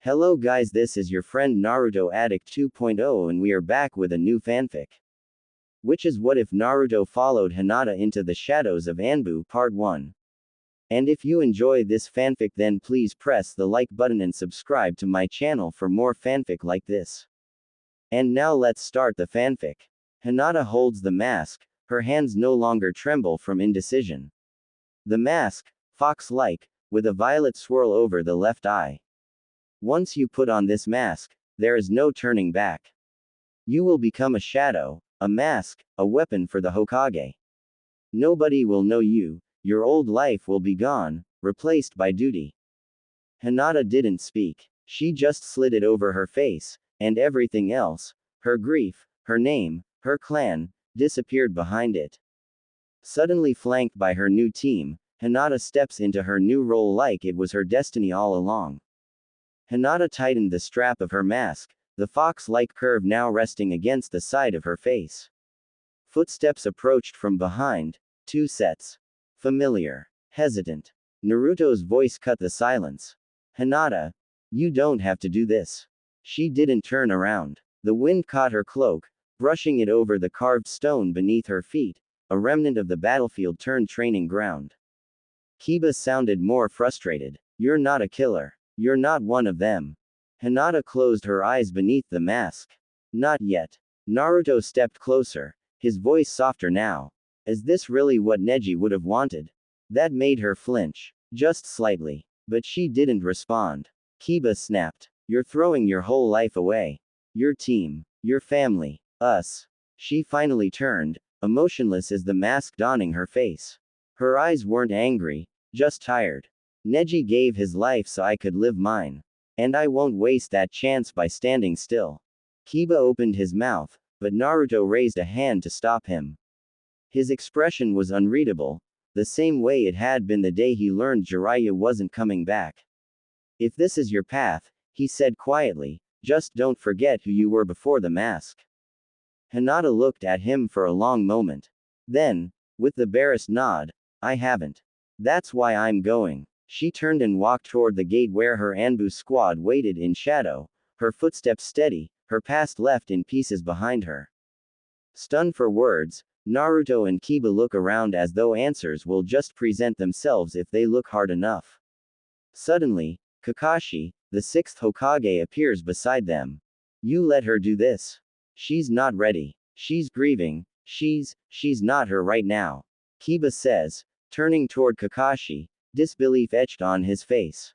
Hello guys, this is your friend Naruto Addict 2.0 and we are back with a new fanfic. Which is What If Naruto Followed Hinata into the Shadows of Anbu Part 1. And if you enjoy this fanfic then please press the like button and subscribe to my channel for more fanfic like this. And now let's start the fanfic. Hinata holds the mask, her hands no longer tremble from indecision. The mask, fox-like, with a violet swirl over the left eye. Once you put on this mask, there is no turning back. You will become a shadow, a mask, a weapon for the Hokage. Nobody will know you, your old life will be gone, replaced by duty. Hinata didn't speak. She just slid it over her face, and everything else, her grief, her name, her clan, disappeared behind it. Suddenly flanked by her new team, Hinata steps into her new role like it was her destiny all along. Hinata tightened the strap of her mask, the fox-like curve now resting against the side of her face. Footsteps approached from behind, 2 sets. Familiar. Hesitant. Naruto's voice cut the silence. Hinata, you don't have to do this. She didn't turn around. The wind caught her cloak, brushing it over the carved stone beneath her feet, a remnant of the battlefield turned training ground. Kiba sounded more frustrated. You're not a killer. You're not one of them. Hinata closed her eyes beneath the mask. Not yet. Naruto stepped closer, his voice softer now. Is this really what Neji would have wanted? That made her flinch. Just slightly. But she didn't respond. Kiba snapped. You're throwing your whole life away. Your team. Your family. Us. She finally turned, emotionless as the mask donning her face. Her eyes weren't angry, just tired. Neji gave his life so I could live mine. And I won't waste that chance by standing still. Kiba opened his mouth, but Naruto raised a hand to stop him. His expression was unreadable, the same way it had been the day he learned Jiraiya wasn't coming back. If this is your path, he said quietly, just don't forget who you were before the mask. Hinata looked at him for a long moment. Then, with the barest nod, I haven't. That's why I'm going. She turned and walked toward the gate where her Anbu squad waited in shadow, her footsteps steady, her past left in pieces behind her. Stunned for words, Naruto and Kiba look around as though answers will just present themselves if they look hard enough. Suddenly, Kakashi, the 6th Hokage appears beside them. You let her do this. She's not ready. She's grieving. She's not her right now. Kiba says, turning toward Kakashi, disbelief etched on his face.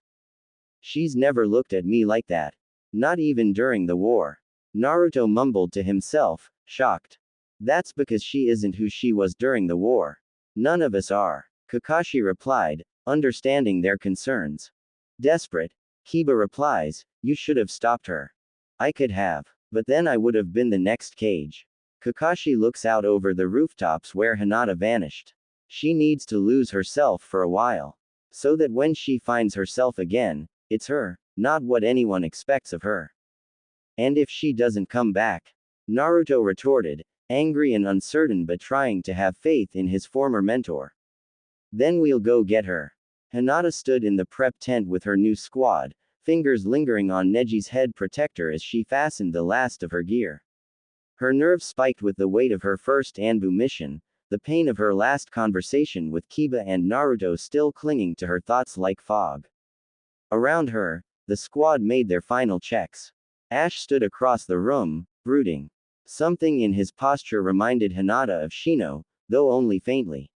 She's never looked at me like that. Not even during the war. Naruto mumbled to himself, shocked. That's because she isn't who she was during the war. None of us are. Kakashi replied, understanding their concerns. Desperate, Kiba replies, you should have stopped her. I could have. But then I would have been the next cage. Kakashi looks out over the rooftops where Hinata vanished. She needs to lose herself for a while. So that when she finds herself again, it's her, not what anyone expects of her. And if she doesn't come back? Naruto retorted, angry and uncertain but trying to have faith in his former mentor. Then we'll go get her. Hinata stood in the prep tent with her new squad, fingers lingering on Neji's head protector as she fastened the last of her gear. Her nerves spiked with the weight of her first Anbu mission, the pain of her last conversation with Kiba and Naruto still clinging to her thoughts like fog. Around her, the squad made their final checks. Ash stood across the room, brooding. Something in his posture reminded Hinata of Shino, though only faintly.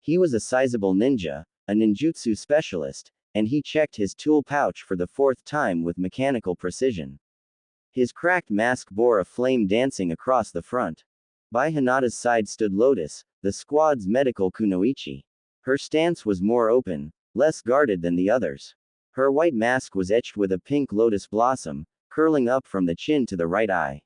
He was a sizable ninja, a ninjutsu specialist, and he checked his tool pouch for the 4th time with mechanical precision. His cracked mask bore a flame dancing across the front. By Hinata's side stood Lotus, the squad's medical kunoichi. Her stance was more open, less guarded than the others. Her white mask was etched with a pink lotus blossom, curling up from the chin to the right eye.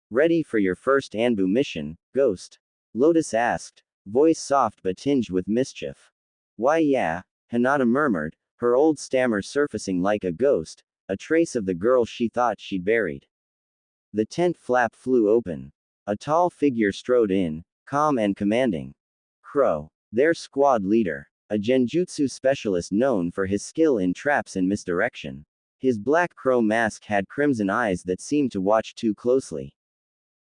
Ready for your first Anbu mission, Ghost? Lotus asked, voice soft but tinged with mischief. Why yeah, Hinata murmured, her old stammer surfacing like a ghost, a trace of the girl she thought she'd buried. The tent flap flew open. A tall figure strode in, calm and commanding. Crow, their squad leader, a genjutsu specialist known for his skill in traps and misdirection. His black crow mask had crimson eyes that seemed to watch too closely.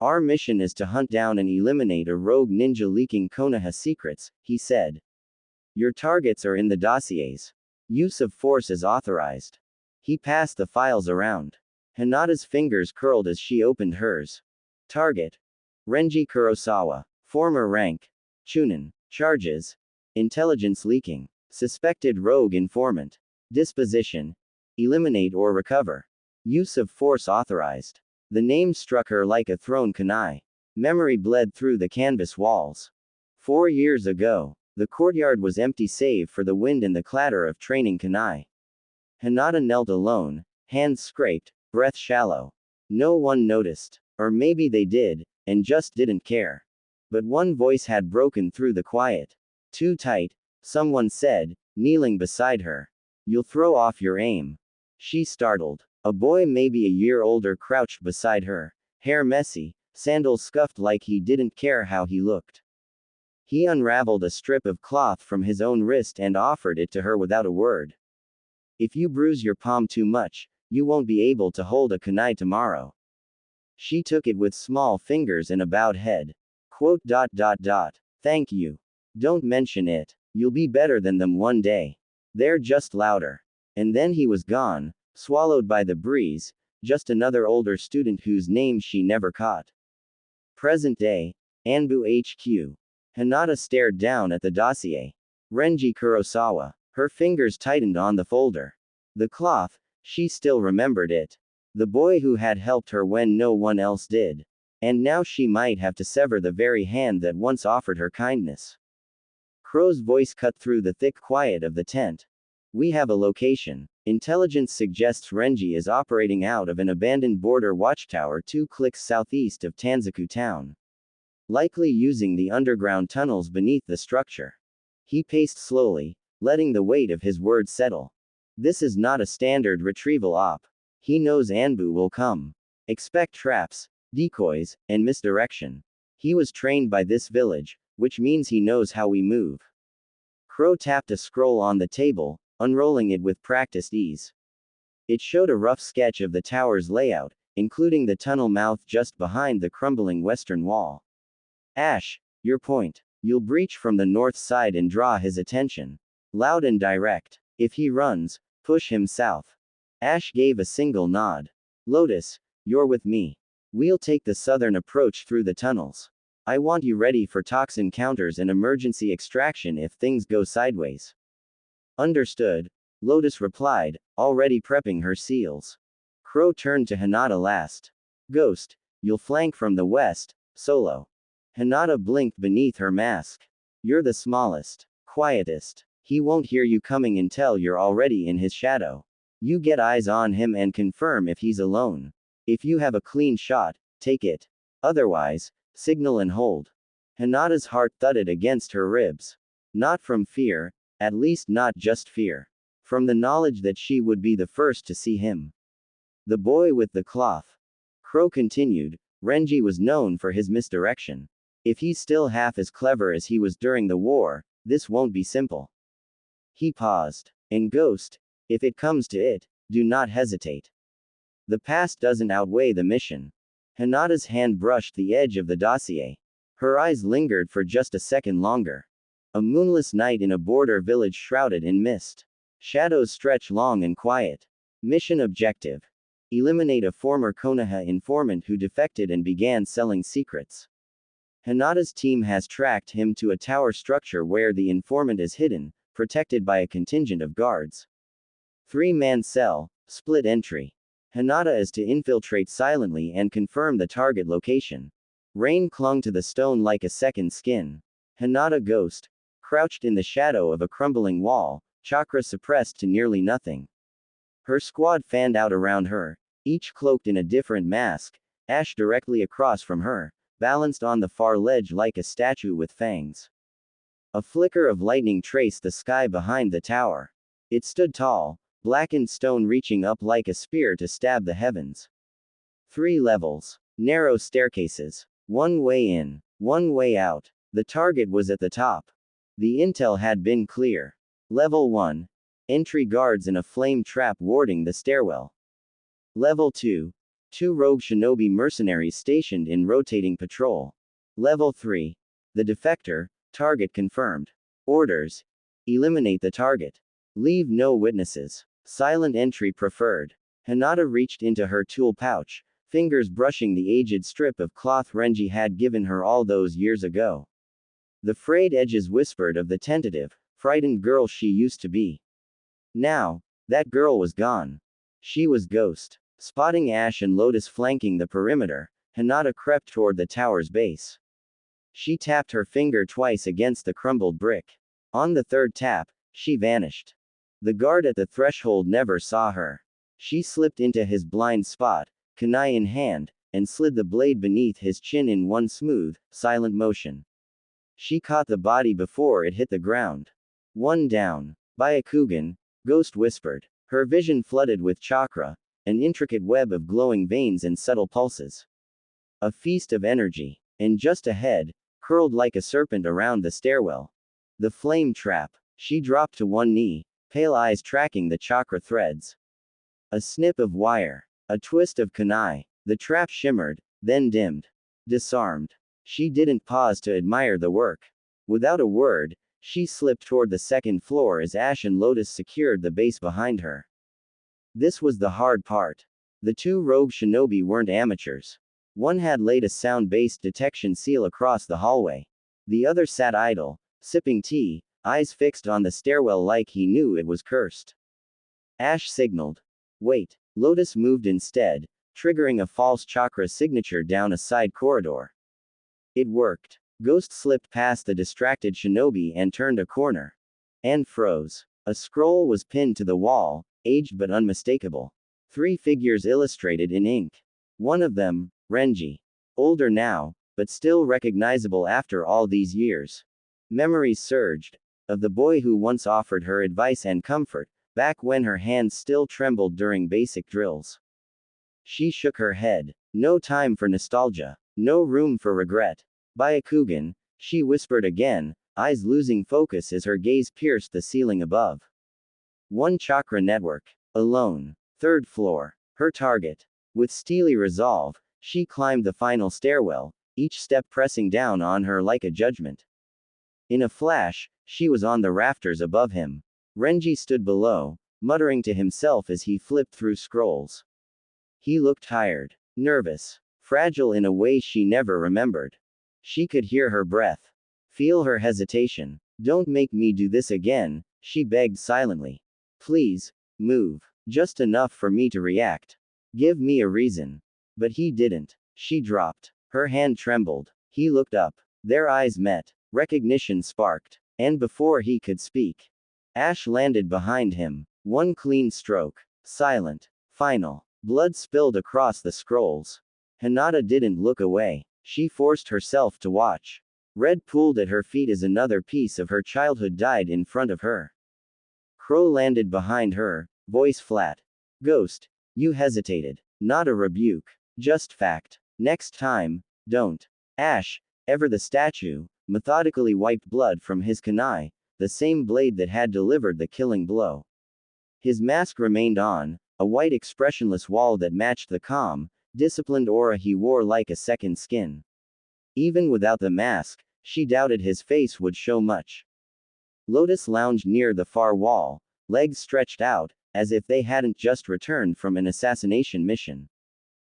Our mission is to hunt down and eliminate a rogue ninja leaking Konoha secrets, he said. Your targets are in the dossiers. Use of force is authorized. He passed the files around. Hinata's fingers curled as she opened hers. Target: Renji Kurosawa. Former rank: Chunin. Charges: intelligence leaking. Suspected rogue informant. Disposition: eliminate or recover. Use of force authorized. The name struck her like a thrown kunai. Memory bled through the canvas walls. 4 years ago, the courtyard was empty save for the wind and the clatter of training kunai. Hinata knelt alone, hands scraped, breath shallow. No one noticed. Or maybe they did, and just didn't care. But one voice had broken through the quiet. Too tight, someone said, kneeling beside her. You'll throw off your aim. She startled. A boy maybe a year older crouched beside her, hair messy, sandals scuffed like he didn't care how he looked. He unraveled a strip of cloth from his own wrist and offered it to her without a word. If you bruise your palm too much, you won't be able to hold a kunai tomorrow. She took it with small fingers and a bowed head. Thank you. Don't mention it. You'll be better than them one day. They're just louder. And then he was gone, swallowed by the breeze, just another older student whose name she never caught. Present day, Anbu HQ. Hinata stared down at the dossier. Renji Kurosawa. Her fingers tightened on the folder. The cloth, she still remembered it. The boy who had helped her when no one else did. And now she might have to sever the very hand that once offered her kindness. Crow's voice cut through the thick quiet of the tent. We have a location. Intelligence suggests Renji is operating out of an abandoned border watchtower 2 clicks southeast of Tanzaku town. Likely using the underground tunnels beneath the structure. He paced slowly, letting the weight of his words settle. This is not a standard retrieval op. He knows Anbu will come. Expect traps, decoys, and misdirection. He was trained by this village, which means he knows how we move. Crow tapped a scroll on the table, unrolling it with practiced ease. It showed a rough sketch of the tower's layout, including the tunnel mouth just behind the crumbling western wall. Ash, your point. You'll breach from the north side and draw his attention. Loud and direct. If he runs, push him south. Ash gave a single nod. Lotus, you're with me. We'll take the southern approach through the tunnels. I want you ready for toxin counters and emergency extraction if things go sideways. Understood, Lotus replied, already prepping her seals. Crow turned to Hinata last. Ghost, you'll flank from the west, solo. Hinata blinked beneath her mask. You're the smallest, quietest. He won't hear you coming until you're already in his shadow. You get eyes on him and confirm if he's alone. If you have a clean shot, take it. Otherwise, signal and hold. Hinata's heart thudded against her ribs. Not from fear, at least not just fear. From the knowledge that she would be the first to see him. The boy with the cloth. Crow continued, Renji was known for his misdirection. If he's still half as clever as he was during the war, this won't be simple. He paused. And Ghost, if it comes to it, do not hesitate. The past doesn't outweigh the mission. Hinata's hand brushed the edge of the dossier. Her eyes lingered for just a second longer. A moonless night in a border village shrouded in mist. Shadows stretch long and quiet. Mission objective: eliminate a former Konoha informant who defected and began selling secrets. Hinata's team has tracked him to a tower structure where the informant is hidden, protected by a contingent of guards. 3-man cell, split entry. Hinata is to infiltrate silently and confirm the target location. Rain clung to the stone like a second skin. Hinata Ghost, crouched in the shadow of a crumbling wall, chakra suppressed to nearly nothing. Her squad fanned out around her, each cloaked in a different mask, Ash directly across from her, balanced on the far ledge like a statue with fangs. A flicker of lightning traced the sky behind the tower. It stood tall, blackened stone reaching up like a spear to stab the heavens. 3 levels. Narrow staircases. One way in, one way out. The target was at the top. The intel had been clear. Level 1. Entry guards and a flame trap warding the stairwell. Level 2. 2 rogue shinobi mercenaries stationed in rotating patrol. Level 3. The defector, target confirmed. Orders. Eliminate the target. Leave no witnesses. Silent entry preferred. Hinata reached into her tool pouch, fingers brushing the aged strip of cloth Renji had given her all those years ago. The frayed edges whispered of the tentative, frightened girl she used to be. Now, that girl was gone. She was ghost. Spotting Ash and Lotus flanking the perimeter, Hinata crept toward the tower's base. She tapped her finger twice against the crumbled brick. On the third tap, she vanished. The guard at the threshold never saw her. She slipped into his blind spot, kunai in hand, and slid the blade beneath his chin in one smooth, silent motion. She caught the body before it hit the ground. One down. Byakugan, Ghost whispered. Her vision flooded with chakra, an intricate web of glowing veins and subtle pulses. A feast of energy. And just ahead, curled like a serpent around the stairwell. The flame trap. She dropped to one knee, pale eyes tracking the chakra threads. A snip of wire. A twist of kunai. The trap shimmered, then dimmed. Disarmed. She didn't pause to admire the work. Without a word, she slipped toward the second floor as Ash and Lotus secured the base behind her. This was the hard part. The 2 rogue shinobi weren't amateurs. One had laid a sound-based detection seal across the hallway. The other sat idle, sipping tea, eyes fixed on the stairwell like he knew it was cursed. Ash signaled. Wait. Lotus moved instead, triggering a false chakra signature down a side corridor. It worked. Ghost slipped past the distracted shinobi and turned a corner. And froze. A scroll was pinned to the wall, aged but unmistakable. 3 figures illustrated in ink. One of them, Renji. Older now, but still recognizable after all these years. Memories surged. Of the boy who once offered her advice and comfort, back when her hands still trembled during basic drills. She shook her head. No time for nostalgia. No room for regret. Byakugan, she whispered again, eyes losing focus as her gaze pierced the ceiling above. 1 chakra network. Alone. 3rd floor. Her target. With steely resolve, she climbed the final stairwell, each step pressing down on her like a judgment. In a flash, she was on the rafters above him. Renji stood below, muttering to himself as he flipped through scrolls. He looked tired, nervous, fragile in a way she never remembered. She could hear her breath. Feel her hesitation. Don't make me do this again, she begged silently. Please, move. Just enough for me to react. Give me a reason. But he didn't. She dropped. Her hand trembled. He looked up. Their eyes met. Recognition sparked. And before he could speak, Ash landed behind him. 1 clean stroke. Silent. Final. Blood spilled across the scrolls. Hinata didn't look away. She forced herself to watch. Red pooled at her feet as another piece of her childhood died in front of her. Crow landed behind her, voice flat. Ghost, you hesitated. Not a rebuke. Just fact. Next time, don't. Ash, ever the statue, methodically wiped blood from his kunai, the same blade that had delivered the killing blow. His mask remained on, a white expressionless wall that matched the calm, disciplined aura he wore like a second skin. Even without the mask, she doubted his face would show much. Lotus lounged near the far wall, legs stretched out, as if they hadn't just returned from an assassination mission.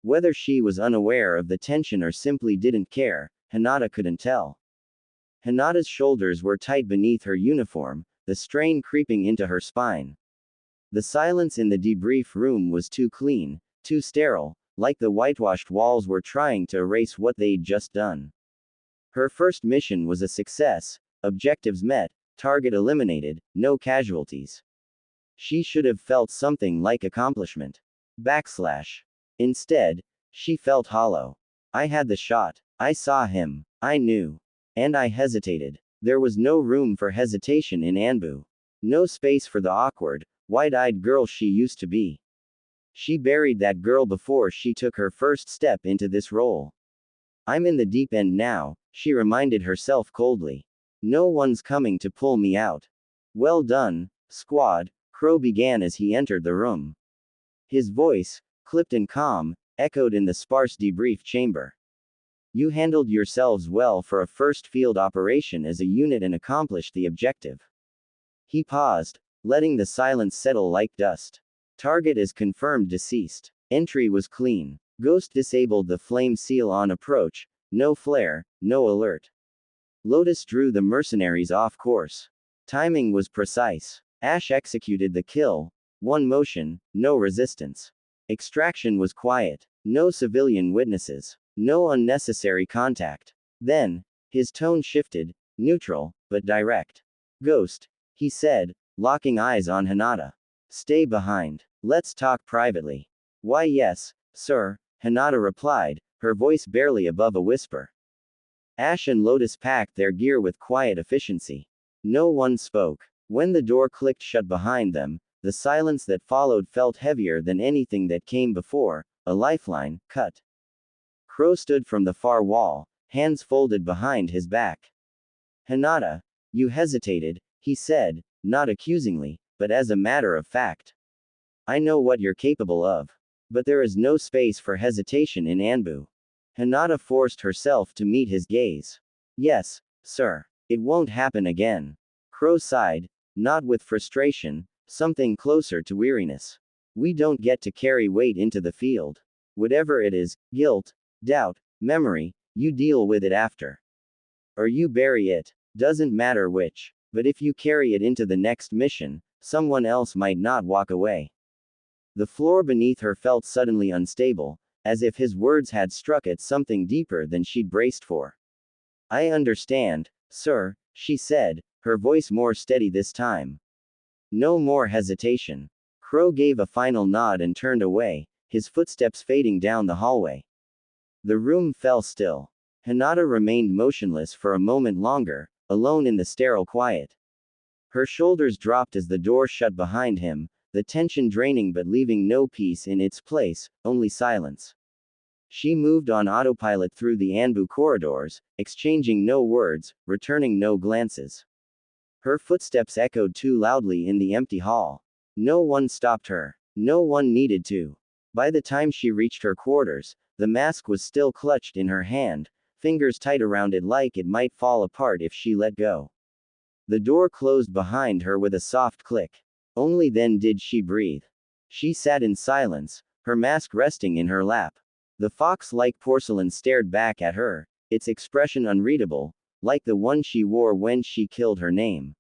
Whether she was unaware of the tension or simply didn't care, Hinata couldn't tell. Hinata's shoulders were tight beneath her uniform, the strain creeping into her spine. The silence in the debrief room was too clean, too sterile, like the whitewashed walls were trying to erase what they'd just done. Her first mission was a success, objectives met, target eliminated, no casualties. She should have felt something like accomplishment. Instead, she felt hollow. I had the shot. I saw him. I knew. And I hesitated. There was no room for hesitation in Anbu. No space for the awkward, wide-eyed girl she used to be. She buried that girl before she took her first step into this role. I'm in the deep end now, she reminded herself coldly. No one's coming to pull me out. Well done, squad, Crow began as he entered the room. His voice, clipped and calm, echoed in the sparse debrief chamber. You handled yourselves well for a first field operation as a unit and accomplished the objective. He paused, letting the silence settle like dust. Target is confirmed deceased. Entry was clean. Ghost disabled the flame seal on approach, no flare, no alert. Lotus drew the mercenaries off course. Timing was precise. Ash executed the kill, one motion, no resistance. Extraction was quiet. No civilian witnesses. No unnecessary contact. Then, his tone shifted, neutral, but direct. Ghost, he said, locking eyes on Hinata. Stay behind. Let's talk privately. Why yes, sir, Hinata replied, her voice barely above a whisper. Ash and Lotus packed their gear with quiet efficiency. No one spoke. When the door clicked shut behind them, the silence that followed felt heavier than anything that came before, a lifeline, cut. Crow stood from the far wall, hands folded behind his back. Hinata, you hesitated, he said, not accusingly, but as a matter of fact. I know what you're capable of. But there is no space for hesitation in Anbu. Hinata forced herself to meet his gaze. Yes, sir. It won't happen again. Crow sighed, not with frustration, something closer to weariness. We don't get to carry weight into the field. Whatever it is, guilt, doubt, memory, you deal with it after. Or you bury it. Doesn't matter which. But if you carry it into the next mission, someone else might not walk away. The floor beneath her felt suddenly unstable, as if his words had struck at something deeper than she'd braced for. I understand, sir, she said, her voice more steady this time. No more hesitation. Crow gave a final nod and turned away, his footsteps fading down the hallway. The room fell still. Hinata remained motionless for a moment longer, alone in the sterile quiet. Her shoulders dropped as the door shut behind him, the tension draining but leaving no peace in its place, only silence. She moved on autopilot through the Anbu corridors, exchanging no words, returning no glances. Her footsteps echoed too loudly in the empty hall. No one stopped her. No one needed to. By the time she reached her quarters, the mask was still clutched in her hand, fingers tight around it like it might fall apart if she let go. The door closed behind her with a soft click. Only then did she breathe. She sat in silence, her mask resting in her lap. The fox-like porcelain stared back at her, its expression unreadable, like the one she wore when she killed her name.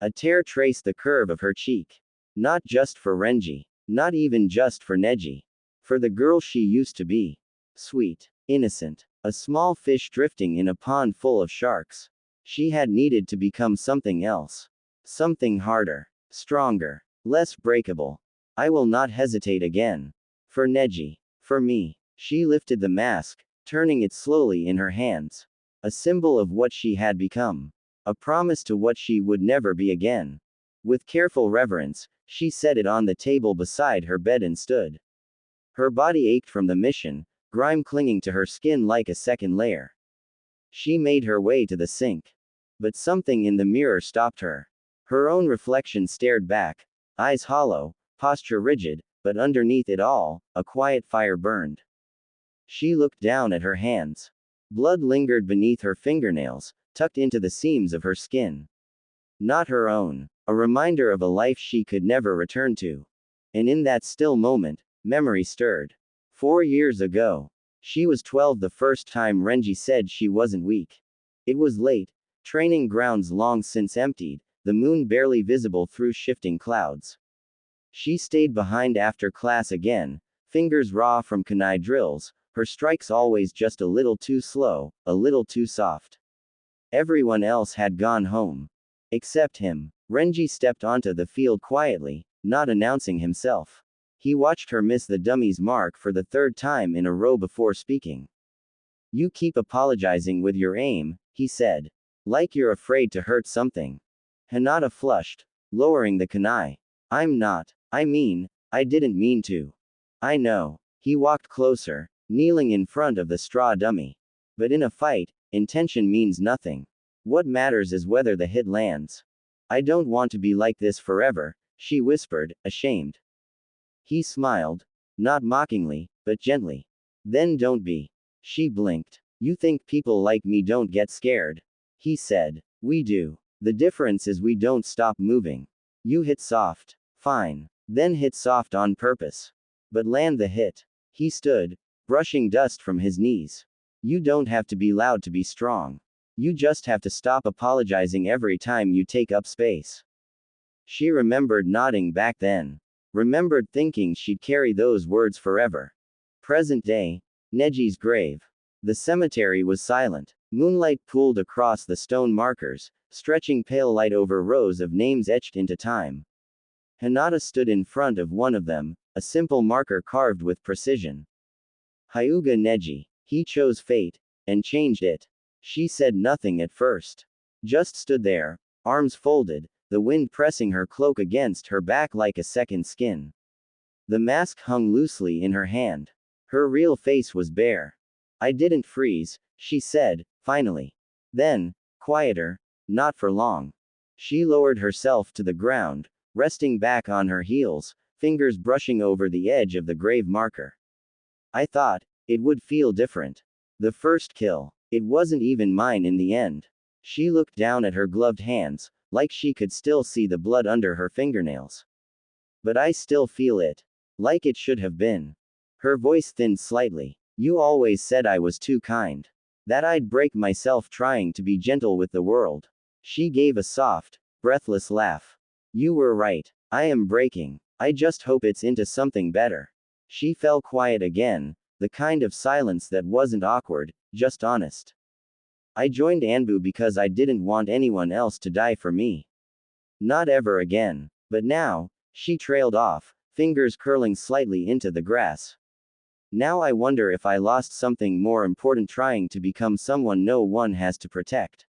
A tear traced the curve of her cheek. Not just for Renji. Not even just for Neji. For the girl she used to be. Sweet. Innocent. A small fish drifting in a pond full of sharks. She had needed to become something else. Something harder. Stronger. Less breakable. I will not hesitate again. For Neji. For me. She lifted the mask, turning it slowly in her hands. A symbol of what she had become. A promise to what she would never be again. With careful reverence, she set it on the table beside her bed and stood. Her body ached from the mission, grime clinging to her skin like a second layer. She made her way to the sink. But something in the mirror stopped her. Her own reflection stared back, eyes hollow, posture rigid, but underneath it all, a quiet fire burned. She looked down at her hands. Blood lingered beneath her fingernails, tucked into the seams of her skin. Not her own. A reminder of a life she could never return to. And in that still moment, memory stirred. 4 years ago. She was 12 the first time Renji said she wasn't weak. It was late, training grounds long since emptied, the moon barely visible through shifting clouds. She stayed behind after class again, fingers raw from kunai drills, her strikes always just a little too slow, a little too soft. Everyone else had gone home. Except him. Renji stepped onto the field quietly, not announcing himself. He watched her miss the dummy's mark for the 3rd time in a row before speaking. You keep apologizing with your aim, he said. Like you're afraid to hurt something. Hinata flushed, lowering the kunai. I'm not. I mean, I didn't mean to. I know. He walked closer, kneeling in front of the straw dummy. But in a fight, intention means nothing. What matters is whether the hit lands. I don't want to be like this forever, she whispered, ashamed. He smiled. Not mockingly, but gently. Then don't be. She blinked. You think people like me don't get scared? He said. We do. The difference is we don't stop moving. You hit soft. Fine. Then hit soft on purpose. But land the hit. He stood, brushing dust from his knees. You don't have to be loud to be strong. You just have to stop apologizing every time you take up space. She remembered nodding back then. Remembered thinking she'd carry those words forever. Present day. Neji's grave. The cemetery was silent. Moonlight pooled across the stone markers, stretching pale light over rows of names etched into time. Hinata stood in front of one of them, a simple marker carved with precision. Hyuga Neji. He chose fate, and changed it. She said nothing at first. Just stood there, arms folded, the wind pressing her cloak against her back like a second skin. The mask hung loosely in her hand. Her real face was bare. I didn't freeze, she said, finally. Then, quieter, not for long. She lowered herself to the ground, resting back on her heels, fingers brushing over the edge of the grave marker. I thought it would feel different. The first kill. It wasn't even mine in the end. She looked down at her gloved hands, like she could still see the blood under her fingernails. But I still feel it. Like it should have been. Her voice thinned slightly. You always said I was too kind. That I'd break myself trying to be gentle with the world. She gave a soft, breathless laugh. You were right. I am breaking. I just hope it's into something better. She fell quiet again, the kind of silence that wasn't awkward, just honest. I joined Anbu because I didn't want anyone else to die for me. Not ever again. But now, she trailed off, fingers curling slightly into the grass. Now I wonder if I lost something more important trying to become someone no one has to protect.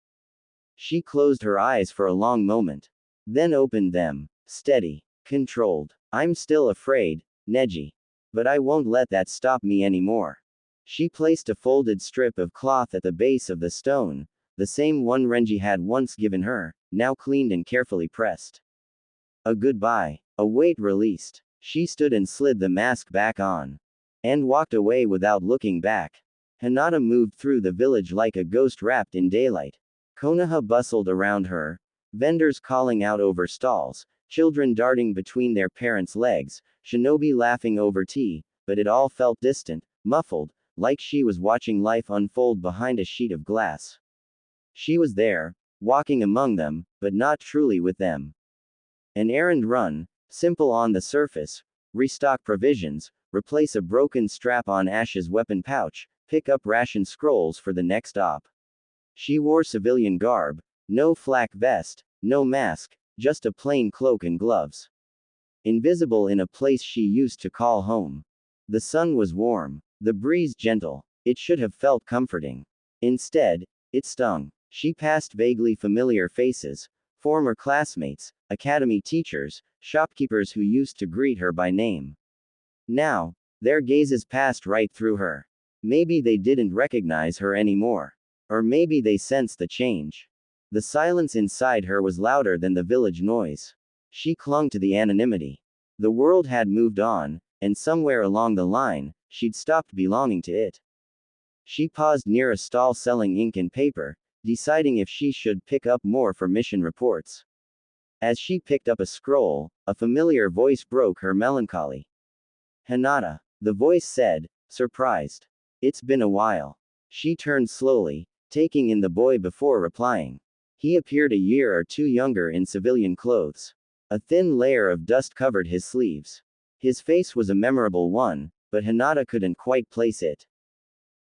She closed her eyes for a long moment. Then opened them. Steady. Controlled. I'm still afraid, Neji. But I won't let that stop me anymore. She placed a folded strip of cloth at the base of the stone, the same one Renji had once given her, now cleaned and carefully pressed. A goodbye. A weight released. She stood and slid the mask back on. And walked away without looking back. Hinata moved through the village like a ghost wrapped in daylight. Konoha bustled around her, vendors calling out over stalls, children darting between their parents' legs, shinobi laughing over tea, but it all felt distant, muffled, like she was watching life unfold behind a sheet of glass. She was there, walking among them, but not truly with them. An errand run, simple on the surface, restock provisions, replace a broken strap on Ash's weapon pouch, pick up ration scrolls for the next op. She wore civilian garb, no flak vest, no mask, just a plain cloak and gloves. Invisible in a place she used to call home. The sun was warm, the breeze gentle. It should have felt comforting. Instead, it stung. She passed vaguely familiar faces, former classmates, academy teachers, shopkeepers who used to greet her by name. Now, their gazes passed right through her. Maybe they didn't recognize her anymore. Or maybe they sensed the change. The silence inside her was louder than the village noise. She clung to the anonymity. The world had moved on, and somewhere along the line, she'd stopped belonging to it. She paused near a stall selling ink and paper, deciding if she should pick up more for mission reports. As she picked up a scroll, a familiar voice broke her melancholy. Hinata, the voice said, surprised. It's been a while. She turned slowly, taking in the boy before replying. He appeared a year or two younger in civilian clothes. A thin layer of dust covered his sleeves. His face was a memorable one, but Hinata couldn't quite place it.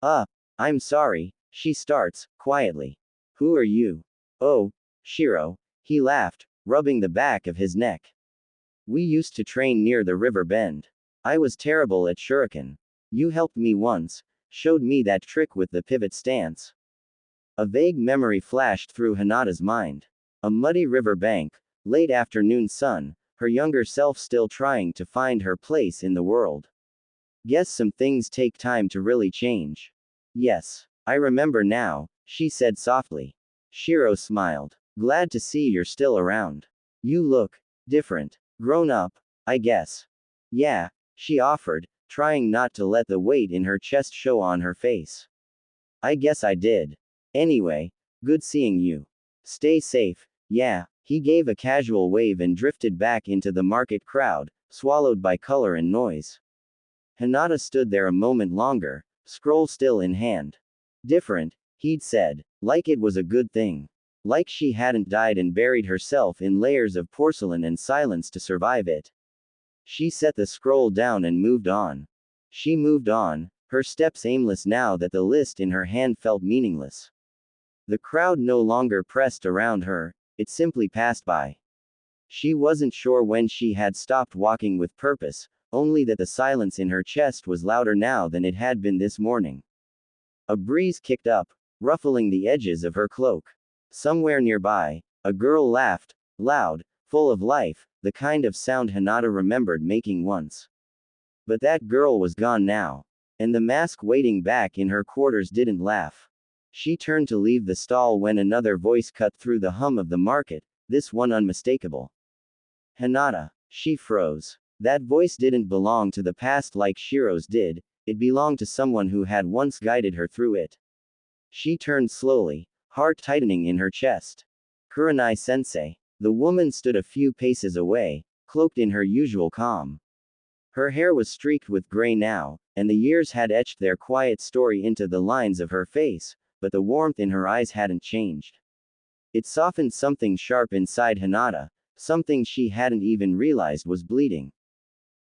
I'm sorry, she starts, quietly. Who are you? Oh, Shiro, he laughed, rubbing the back of his neck. We used to train near the river bend. I was terrible at shuriken. You helped me once, showed me that trick with the pivot stance. A vague memory flashed through Hinata's mind. A muddy river bank, late afternoon sun, her younger self still trying to find her place in the world. Guess some things take time to really change. Yes, I remember now, she said softly. Shiro smiled. Glad to see you're still around. You look different. Grown up, I guess. Yeah, she offered, trying not to let the weight in her chest show on her face. I guess I did. Anyway, good seeing you. Stay safe. Yeah, he gave a casual wave and drifted back into the market crowd, swallowed by color and noise. Hinata stood there a moment longer, scroll still in hand. Different, he'd said, like it was a good thing. Like she hadn't died and buried herself in layers of porcelain and silence to survive it. She set the scroll down and moved on. She moved on, her steps aimless now that the list in her hand felt meaningless. The crowd no longer pressed around her, it simply passed by. She wasn't sure when she had stopped walking with purpose, only that the silence in her chest was louder now than it had been this morning. A breeze kicked up, ruffling the edges of her cloak. Somewhere nearby, a girl laughed, loud, full of life, the kind of sound Hinata remembered making once. But that girl was gone now. And the mask waiting back in her quarters didn't laugh. She turned to leave the stall when another voice cut through the hum of the market, this one unmistakable. Hinata. She froze. That voice didn't belong to the past like Shiro's did, it belonged to someone who had once guided her through it. She turned slowly, heart tightening in her chest. Kurenai-sensei. The woman stood a few paces away, cloaked in her usual calm. Her hair was streaked with gray now, and the years had etched their quiet story into the lines of her face, but the warmth in her eyes hadn't changed. It softened something sharp inside Hinata, something she hadn't even realized was bleeding.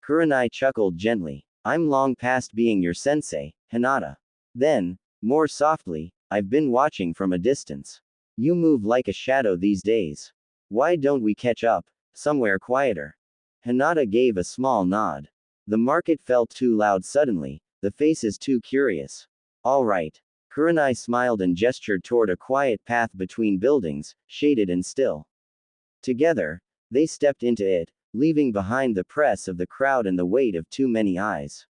Kurenai chuckled gently. I'm long past being your sensei, Hinata. Then, more softly, I've been watching from a distance. You move like a shadow these days. Why don't we catch up, somewhere quieter? Hinata gave a small nod. The market felt too loud suddenly, the faces too curious. All right. Kurenai smiled and gestured toward a quiet path between buildings, shaded and still. Together, they stepped into it, leaving behind the press of the crowd and the weight of too many eyes.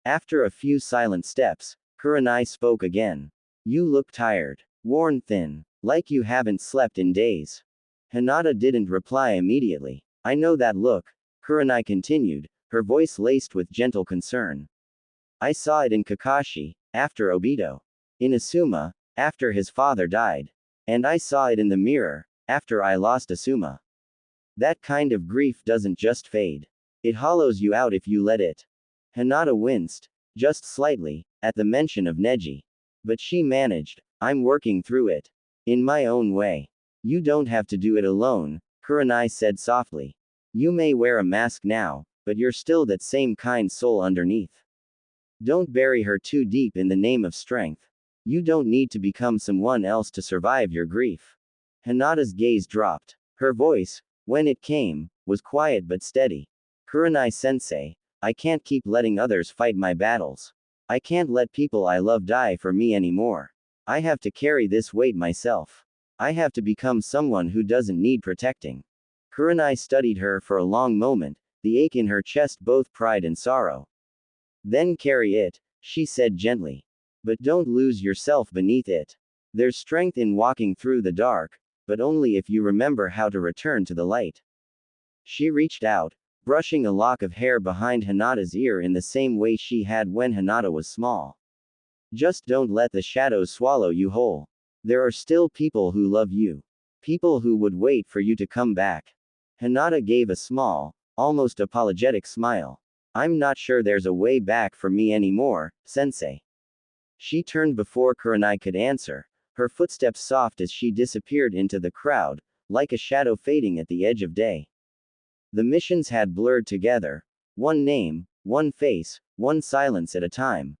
After a few silent steps, Kurenai spoke again. You look tired, worn thin, like you haven't slept in days. Hinata didn't reply immediately. I know that look, Kurenai continued, her voice laced with gentle concern. I saw it in Kakashi, after Obito. In Asuma, after his father died. And I saw it in the mirror, after I lost Asuma. That kind of grief doesn't just fade. It hollows you out if you let it. Hinata winced, just slightly, at the mention of Neji. But she managed. I'm working through it. In my own way. You don't have to do it alone, Kurenai said softly. You may wear a mask now, but you're still that same kind soul underneath. Don't bury her too deep in the name of strength. You don't need to become someone else to survive your grief. Hinata's gaze dropped. Her voice, when it came, was quiet but steady. Kurenai-sensei, I can't keep letting others fight my battles. I can't let people I love die for me anymore. I have to carry this weight myself. I have to become someone who doesn't need protecting. Kurenai studied her for a long moment, the ache in her chest both pride and sorrow. Then carry it, she said gently. But don't lose yourself beneath it. There's strength in walking through the dark, but only if you remember how to return to the light. She reached out, brushing a lock of hair behind Hinata's ear in the same way she had when Hinata was small. Just don't let the shadows swallow you whole. There are still people who love you. People who would wait for you to come back. Hinata gave a small, almost apologetic smile. I'm not sure there's a way back for me anymore, sensei. She turned before Kurenai could answer, her footsteps soft as she disappeared into the crowd, like a shadow fading at the edge of day. The missions had blurred together, one name, one face, one silence at a time.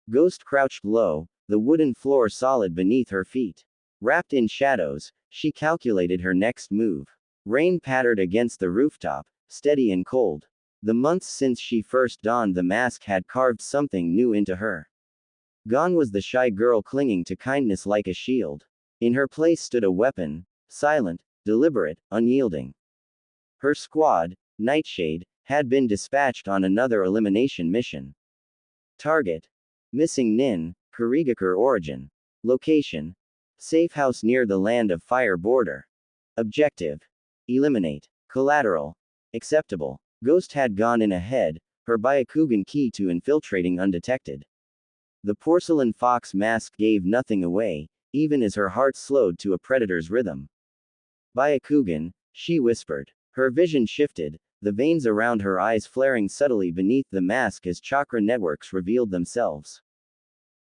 Ghost crouched low, the wooden floor solid beneath her feet. Wrapped in shadows, she calculated her next move. Rain pattered against the rooftop, steady and cold. The months since she first donned the mask had carved something new into her. Gone was the shy girl clinging to kindness like a shield. In her place stood a weapon, silent, deliberate, unyielding. Her squad, Nightshade, had been dispatched on another elimination mission. Target: missing Nin, Kurigakure origin. Location: safe house near the Land of Fire border. Objective: eliminate. Collateral: Acceptable. Ghost had gone in ahead, her Byakugan key to infiltrating undetected. The porcelain fox mask gave nothing away, even as her heart slowed to a predator's rhythm. Byakugan, she whispered. Her vision shifted, the veins around her eyes flaring subtly beneath the mask as chakra networks revealed themselves.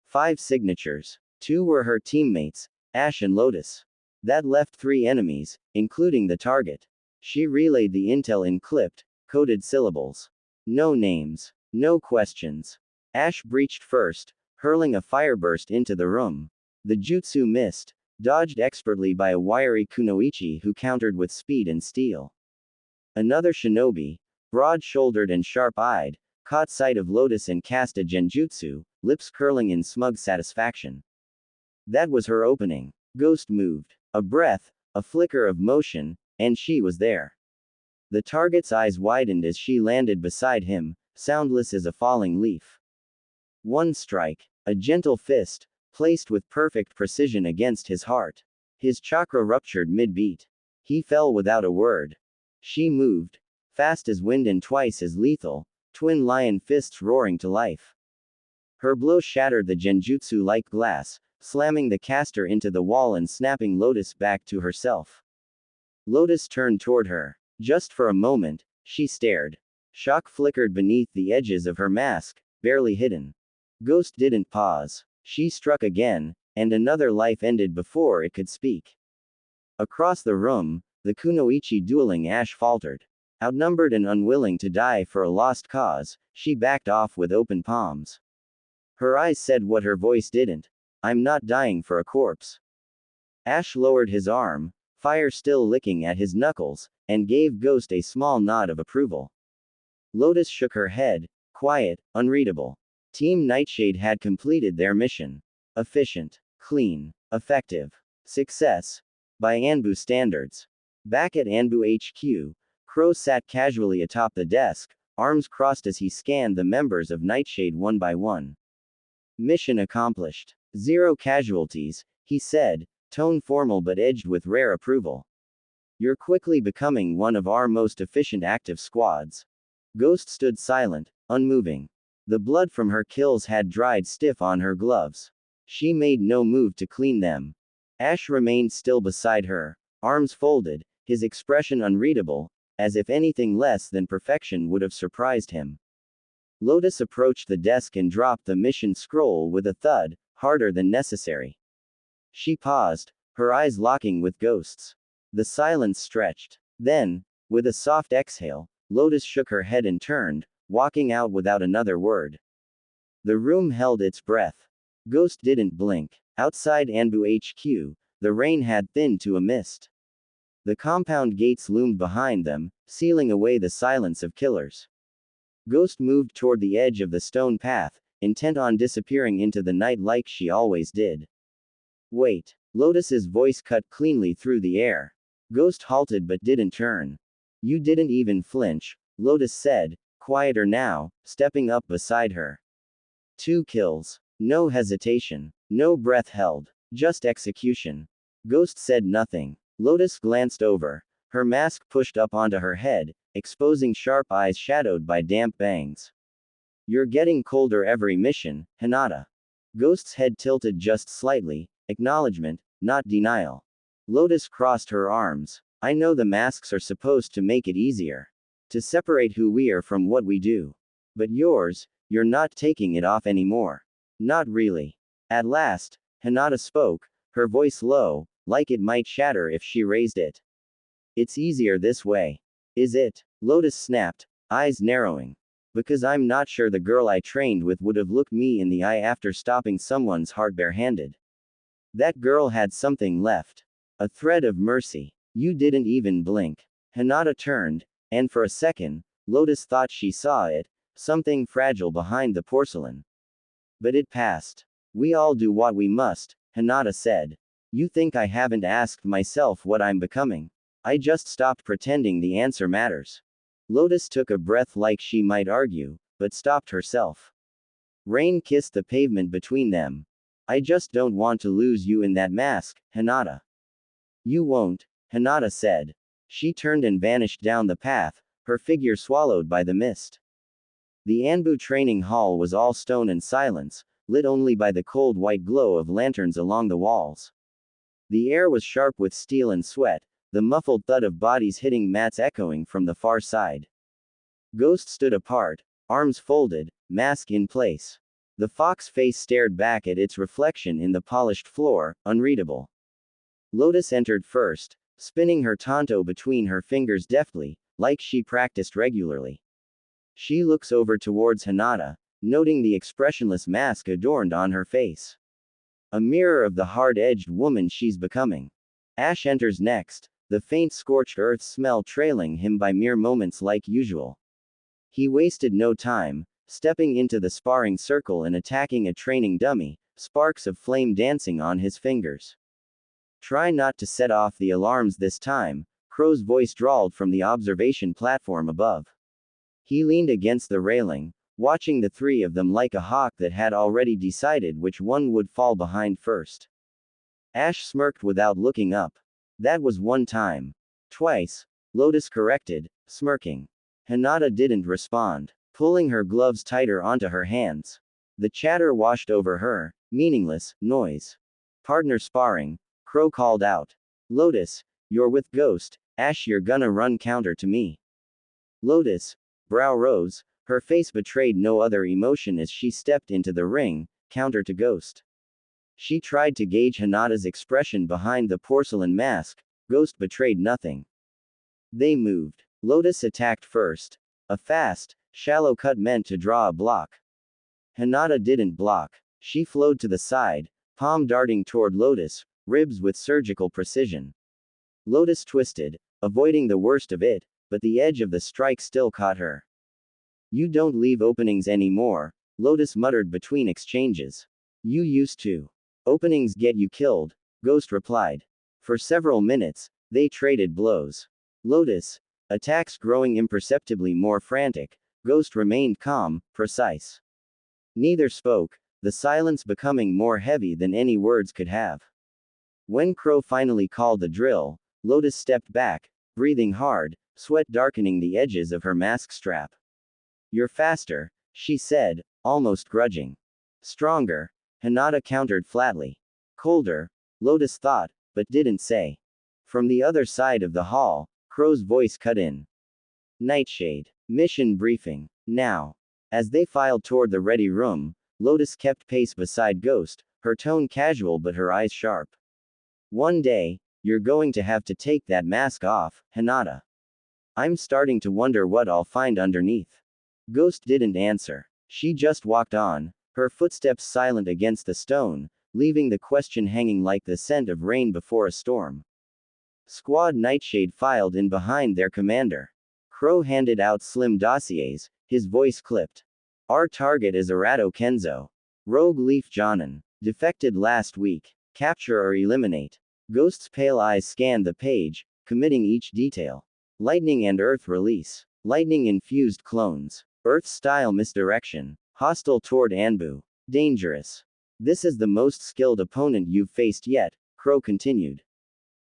5 signatures. 2 were her teammates, Ash and Lotus. That left 3 enemies, including the target. She relayed the intel in clipped, coded syllables. No names. No questions. Ash breached first, hurling a fireburst into the room. The jutsu missed, dodged expertly by a wiry kunoichi who countered with speed and steel. Another shinobi, broad-shouldered and sharp-eyed, caught sight of Lotus and cast a genjutsu, lips curling in smug satisfaction. That was her opening. Ghost moved. A breath, a flicker of motion, and she was there. The target's eyes widened as she landed beside him, soundless as a falling leaf. One strike, a gentle fist, placed with perfect precision against his heart. His chakra ruptured mid-beat. He fell without a word. She moved, fast as wind and twice as lethal, twin lion fists roaring to life. Her blow shattered the genjutsu like glass, slamming the caster into the wall and snapping Lotus back to herself. Lotus turned toward her. Just for a moment, she stared. Shock flickered beneath the edges of her mask, barely hidden. Ghost didn't pause. She struck again, and another life ended before it could speak. Across the room, the kunoichi dueling Ash faltered. Outnumbered and unwilling to die for a lost cause, she backed off with open palms. Her eyes said what her voice didn't. I'm not dying for a corpse. Ash lowered his arm, fire still licking at his knuckles, and gave Ghost a small nod of approval. Lotus shook her head, quiet, unreadable. Team Nightshade had completed their mission. Efficient, clean, effective. Success. By Anbu standards. Back at Anbu HQ, Crow sat casually atop the desk, arms crossed as he scanned the members of Nightshade one by one. Mission accomplished. 0 casualties, he said, tone formal but edged with rare approval. You're quickly becoming one of our most efficient active squads. Ghost stood silent, unmoving. The blood from her kills had dried stiff on her gloves. She made no move to clean them. Ash remained still beside her, arms folded, his expression unreadable, as if anything less than perfection would have surprised him. Lotus approached the desk and dropped the mission scroll with a thud, harder than necessary. She paused, her eyes locking with Ghost's. The silence stretched. Then, with a soft exhale, Lotus shook her head and turned, walking out without another word. The room held its breath. Ghost didn't blink. Outside Anbu HQ, the rain had thinned to a mist. The compound gates loomed behind them, sealing away the silence of killers. Ghost moved toward the edge of the stone path, intent on disappearing into the night like she always did. Wait. Lotus's voice cut cleanly through the air. Ghost halted but didn't turn. You didn't even flinch, Lotus said, quieter now, stepping up beside her. 2 kills. No hesitation. No breath held. Just execution. Ghost said nothing. Lotus glanced over. Her mask pushed up onto her head, exposing sharp eyes shadowed by damp bangs. You're getting colder every mission, Hinata. Ghost's head tilted just slightly, acknowledgement, not denial. Lotus crossed her arms. I know the masks are supposed to make it easier. To separate who we are from what we do. But yours, you're not taking it off anymore. Not really. At last, Hinata spoke, her voice low, like it might shatter if she raised it. It's easier this way. Is it? Lotus snapped, eyes narrowing. Because I'm not sure the girl I trained with would have looked me in the eye after stopping someone's heart barehanded. That girl had something left. A thread of mercy. You didn't even blink. Hinata turned, and for a second, Lotus thought she saw it, something fragile behind the porcelain. But it passed. We all do what we must, Hinata said. You think I haven't asked myself what I'm becoming? I just stopped pretending the answer matters. Lotus took a breath like she might argue, but stopped herself. Rain kissed the pavement between them. I just don't want to lose you in that mask, Hinata. You won't, Hinata said. She turned and vanished down the path, her figure swallowed by the mist. The Anbu training hall was all stone and silence, lit only by the cold white glow of lanterns along the walls. The air was sharp with steel and sweat, the muffled thud of bodies hitting mats echoing from the far side. Ghost stood apart, arms folded, mask in place. The fox face stared back at its reflection in the polished floor, unreadable. Lotus entered first, spinning her tanto between her fingers deftly, like she practiced regularly. She looks over towards Hinata, noting the expressionless mask adorned on her face. A mirror of the hard-edged woman she's becoming. Ash enters next, the faint scorched earth smell trailing him by mere moments like usual. He wasted no time, stepping into the sparring circle and attacking a training dummy, sparks of flame dancing on his fingers. Try not to set off the alarms this time, Crow's voice drawled from the observation platform above. He leaned against the railing, watching the three of them like a hawk that had already decided which one would fall behind first. Ash smirked without looking up. That was one time. Twice, Lotus corrected, smirking. Hinata didn't respond, pulling her gloves tighter onto her hands. The chatter washed over her, meaningless noise. Partner sparring, Crow called out. Lotus, you're with Ghost, Ash, you're gonna run counter to me. Lotus, brow rose, her face betrayed no other emotion as she stepped into the ring, counter to Ghost. She tried to gauge Hinata's expression behind the porcelain mask, Ghost betrayed nothing. They moved. Lotus attacked first. A fast, shallow cut meant to draw a block. Hinata didn't block. She flowed to the side, palm darting toward Lotus, ribs with surgical precision. Lotus twisted, avoiding the worst of it, but the edge of the strike still caught her. You don't leave openings anymore, Lotus muttered between exchanges. You used to. Openings get you killed, Ghost replied. For several minutes, they traded blows. Lotus, attacks growing imperceptibly more frantic, Ghost remained calm, precise. Neither spoke, the silence becoming more heavy than any words could have. When Crow finally called the drill, Lotus stepped back, breathing hard, sweat darkening the edges of her mask strap. You're faster, she said, almost grudging. Stronger, Hinata countered flatly. Colder, Lotus thought, but didn't say. From the other side of the hall, Crow's voice cut in. Nightshade. Mission briefing. Now. As they filed toward the ready room, Lotus kept pace beside Ghost, her tone casual but her eyes sharp. One day, you're going to have to take that mask off, Hinata. I'm starting to wonder what I'll find underneath. Ghost didn't answer. She just walked on, her footsteps silent against the stone, leaving the question hanging like the scent of rain before a storm. Squad Nightshade filed in behind their commander. Crow handed out slim dossiers, his voice clipped. Our target is Arato Kenzo. Rogue Leaf Jonin. Defected last week. Capture or eliminate. Ghost's pale eyes scanned the page, committing each detail. Lightning and Earth release. Lightning-infused clones. Earth-style misdirection. Hostile toward Anbu. Dangerous. This is the most skilled opponent you've faced yet, Crow continued.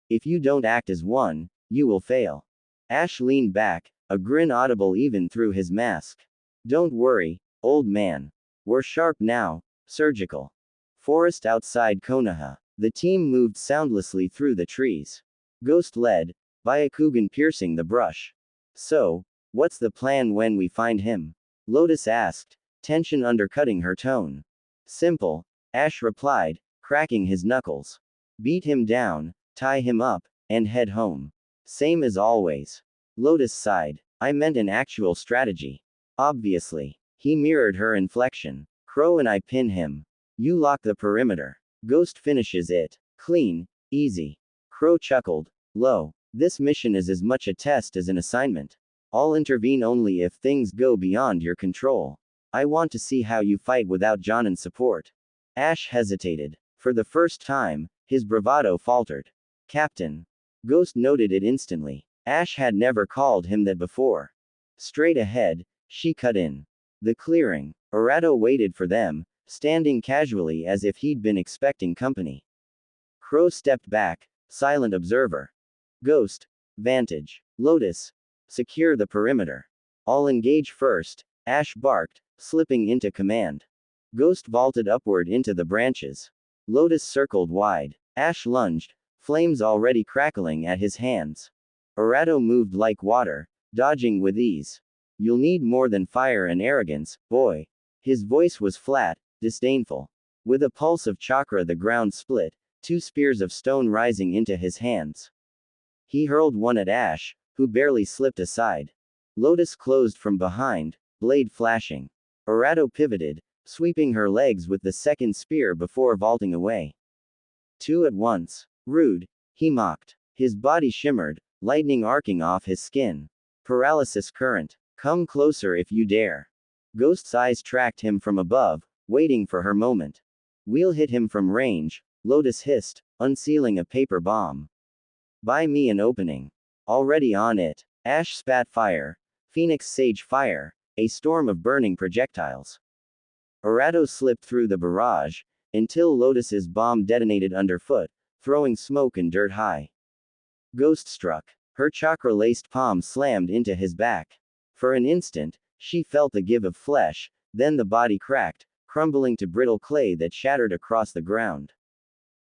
If you don't act as one, you will fail. Ash leaned back, a grin audible even through his mask. Don't worry, old man. We're sharp now, surgical. Forest outside Konoha. The team moved soundlessly through the trees. Ghost led, Byakugan piercing the brush. So, what's the plan when we find him? Lotus asked, tension undercutting her tone. Simple, Ash replied, cracking his knuckles. Beat him down, tie him up, and head home. Same as always. Lotus sighed. I meant an actual strategy. Obviously. He mirrored her inflection. Crow and I pin him. You lock the perimeter. Ghost finishes it. Clean, easy. Crow chuckled. Low. This mission is as much a test as an assignment. I'll intervene only if things go beyond your control. I want to see how you fight without Jonin's support. Ash hesitated. For the first time, his bravado faltered. Captain. Ghost noted it instantly. Ash had never called him that before. Straight ahead, she cut in. The clearing. Arato waited for them, standing casually as if he'd been expecting company. Crow stepped back, silent observer. Ghost. Vantage. Lotus. Secure the perimeter. I'll engage first, Ash barked, slipping into command. Ghost vaulted upward into the branches. Lotus circled wide. Ash lunged, flames already crackling at his hands. Arato moved like water, dodging with ease. You'll need more than fire and arrogance, boy. His voice was flat, disdainful. With a pulse of chakra the ground split, 2 spears of stone rising into his hands. He hurled one at Ash, who barely slipped aside. Lotus closed from behind, blade flashing. Arato pivoted, sweeping her legs with the second spear before vaulting away. 2 at once. Rude, he mocked. His body shimmered, lightning arcing off his skin. Paralysis current. Come closer if you dare. Ghost's eyes tracked him from above, waiting for her moment. We'll hit him from range, Lotus hissed, unsealing a paper bomb. Buy me an opening. Already on it. Ash spat fire. Phoenix Sage fire, a storm of burning projectiles. Arato slipped through the barrage, until Lotus's bomb detonated underfoot, throwing smoke and dirt high. Ghost struck. Her chakra-laced palm slammed into his back. For an instant, she felt the give of flesh, then the body cracked, crumbling to brittle clay that shattered across the ground.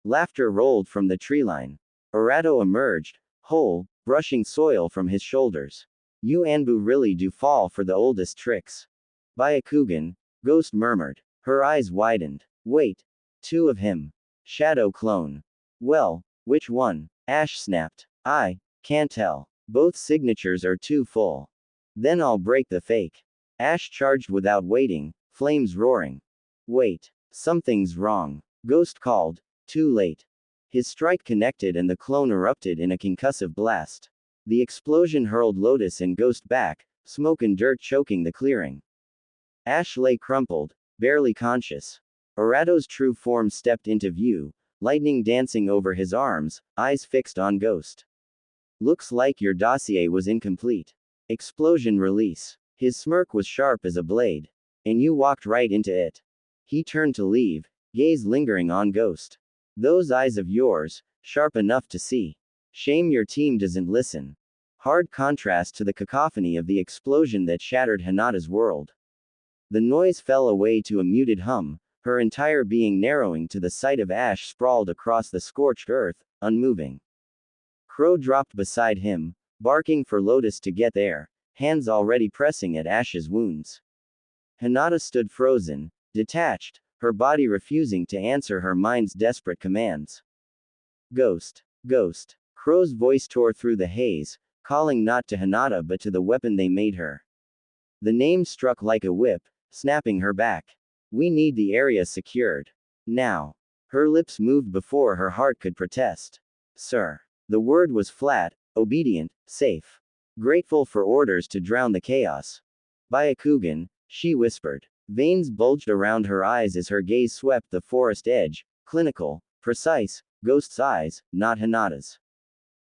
Laughter rolled from the treeline. Arato emerged, whole, brushing soil from his shoulders. You Anbu really do fall for the oldest tricks. Byakugan, Ghost murmured. Her eyes widened. Wait. 2 of him. Shadow clone. Well, which one? Ash snapped. I can't tell. Both signatures are too full. Then I'll break the fake. Ash charged without waiting, flames roaring. Wait. Something's wrong. Ghost called. Too late. His strike connected and the clone erupted in a concussive blast. The explosion hurled Lotus and Ghost back, smoke and dirt choking the clearing. Ash lay crumpled, barely conscious. Arato's true form stepped into view, lightning dancing over his arms, eyes fixed on Ghost. Looks like your dossier was incomplete. Explosion release. His smirk was sharp as a blade. And you walked right into it. He turned to leave, gaze lingering on Ghost. Those eyes of yours, sharp enough to see. Shame your team doesn't listen. Hard contrast to the cacophony of the explosion that shattered Hinata's world. The noise fell away to a muted hum, her entire being narrowing to the sight of Ash sprawled across the scorched earth, unmoving. Crow dropped beside him, barking for Lotus to get there, hands already pressing at Ash's wounds. Hinata stood frozen, detached, her body refusing to answer her mind's desperate commands. Ghost. Ghost. Crow's voice tore through the haze, calling not to Hinata but to the weapon they made her. The name struck like a whip, snapping her back. We need the area secured. Now. Her lips moved before her heart could protest. Sir. The word was flat, obedient, safe. Grateful for orders to drown the chaos. Byakugan, she whispered. Veins bulged around her eyes as her gaze swept the forest edge, clinical, precise, Ghost's eyes, not Hinata's.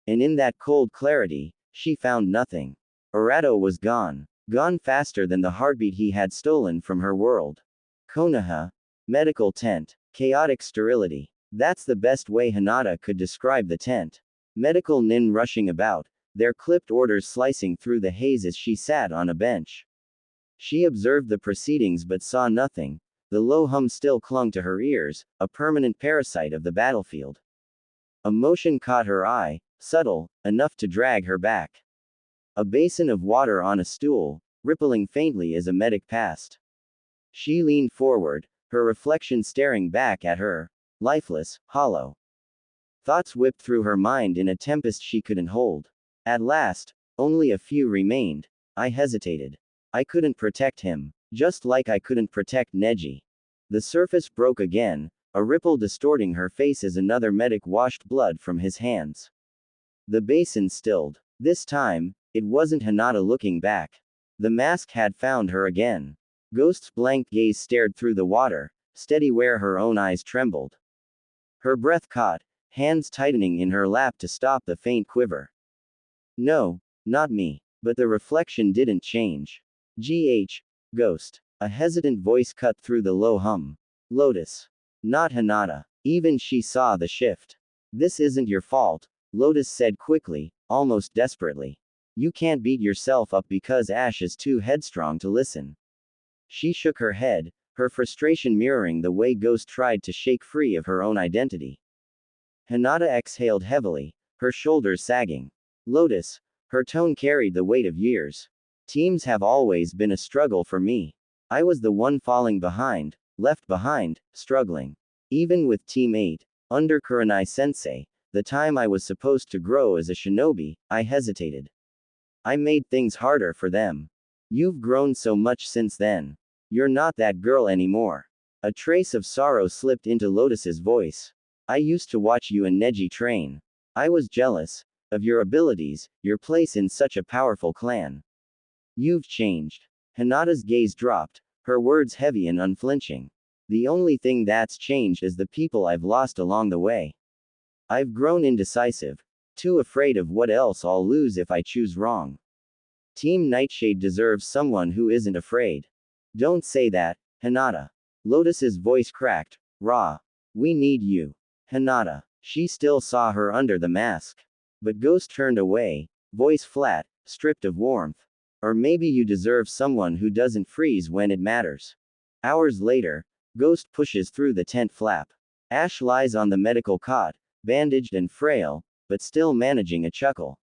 And in that cold clarity, she found nothing. Arato was gone. Gone faster than the heartbeat he had stolen from her world. Konoha. Medical tent. Chaotic sterility. That's the best way Hinata could describe the tent. Medical nin rushing about, their clipped orders slicing through the haze as she sat on a bench. She observed the proceedings but saw nothing. The low hum still clung to her ears, a permanent parasite of the battlefield. A motion caught her eye, subtle, enough to drag her back. A basin of water on a stool, rippling faintly as a medic passed. She leaned forward, her reflection staring back at her, lifeless, hollow. Thoughts whipped through her mind in a tempest she couldn't hold. At last, only a few remained. I hesitated. I couldn't protect him, just like I couldn't protect Neji. The surface broke again, a ripple distorting her face as another medic washed blood from his hands. The basin stilled. This time, it wasn't Hinata looking back. The mask had found her again. Ghost's blank gaze stared through the water, steady where her own eyes trembled. Her breath caught, hands tightening in her lap to stop the faint quiver. No, not me. But the reflection didn't change. Ghost. A hesitant voice cut through the low hum. Lotus. Not Hinata. Even she saw the shift. This isn't your fault, Lotus said quickly, almost desperately. You can't beat yourself up because Ash is too headstrong to listen. She shook her head, her frustration mirroring the way Ghost tried to shake free of her own identity. Hinata exhaled heavily, her shoulders sagging. Lotus, her tone carried the weight of years. Teams have always been a struggle for me. I was the one falling behind, left behind, struggling. Even with Team 8, under Kurenai-sensei, the time I was supposed to grow as a shinobi, I hesitated. I made things harder for them. You've grown so much since then. You're not that girl anymore. A trace of sorrow slipped into Lotus's voice. I used to watch you and Neji train. I was jealous of your abilities, your place in such a powerful clan. You've changed. Hinata's gaze dropped, her words heavy and unflinching. The only thing that's changed is the people I've lost along the way. I've grown indecisive, too afraid of what else I'll lose if I choose wrong. Team Nightshade deserves someone who isn't afraid. Don't say that, Hinata. Lotus's voice cracked, raw. We need you. Hinata. She still saw her under the mask. But Ghost turned away, voice flat, stripped of warmth. Or maybe you deserve someone who doesn't freeze when it matters. Hours later, Ghost pushes through the tent flap. Ash lies on the medical cot, bandaged and frail, but still managing a chuckle.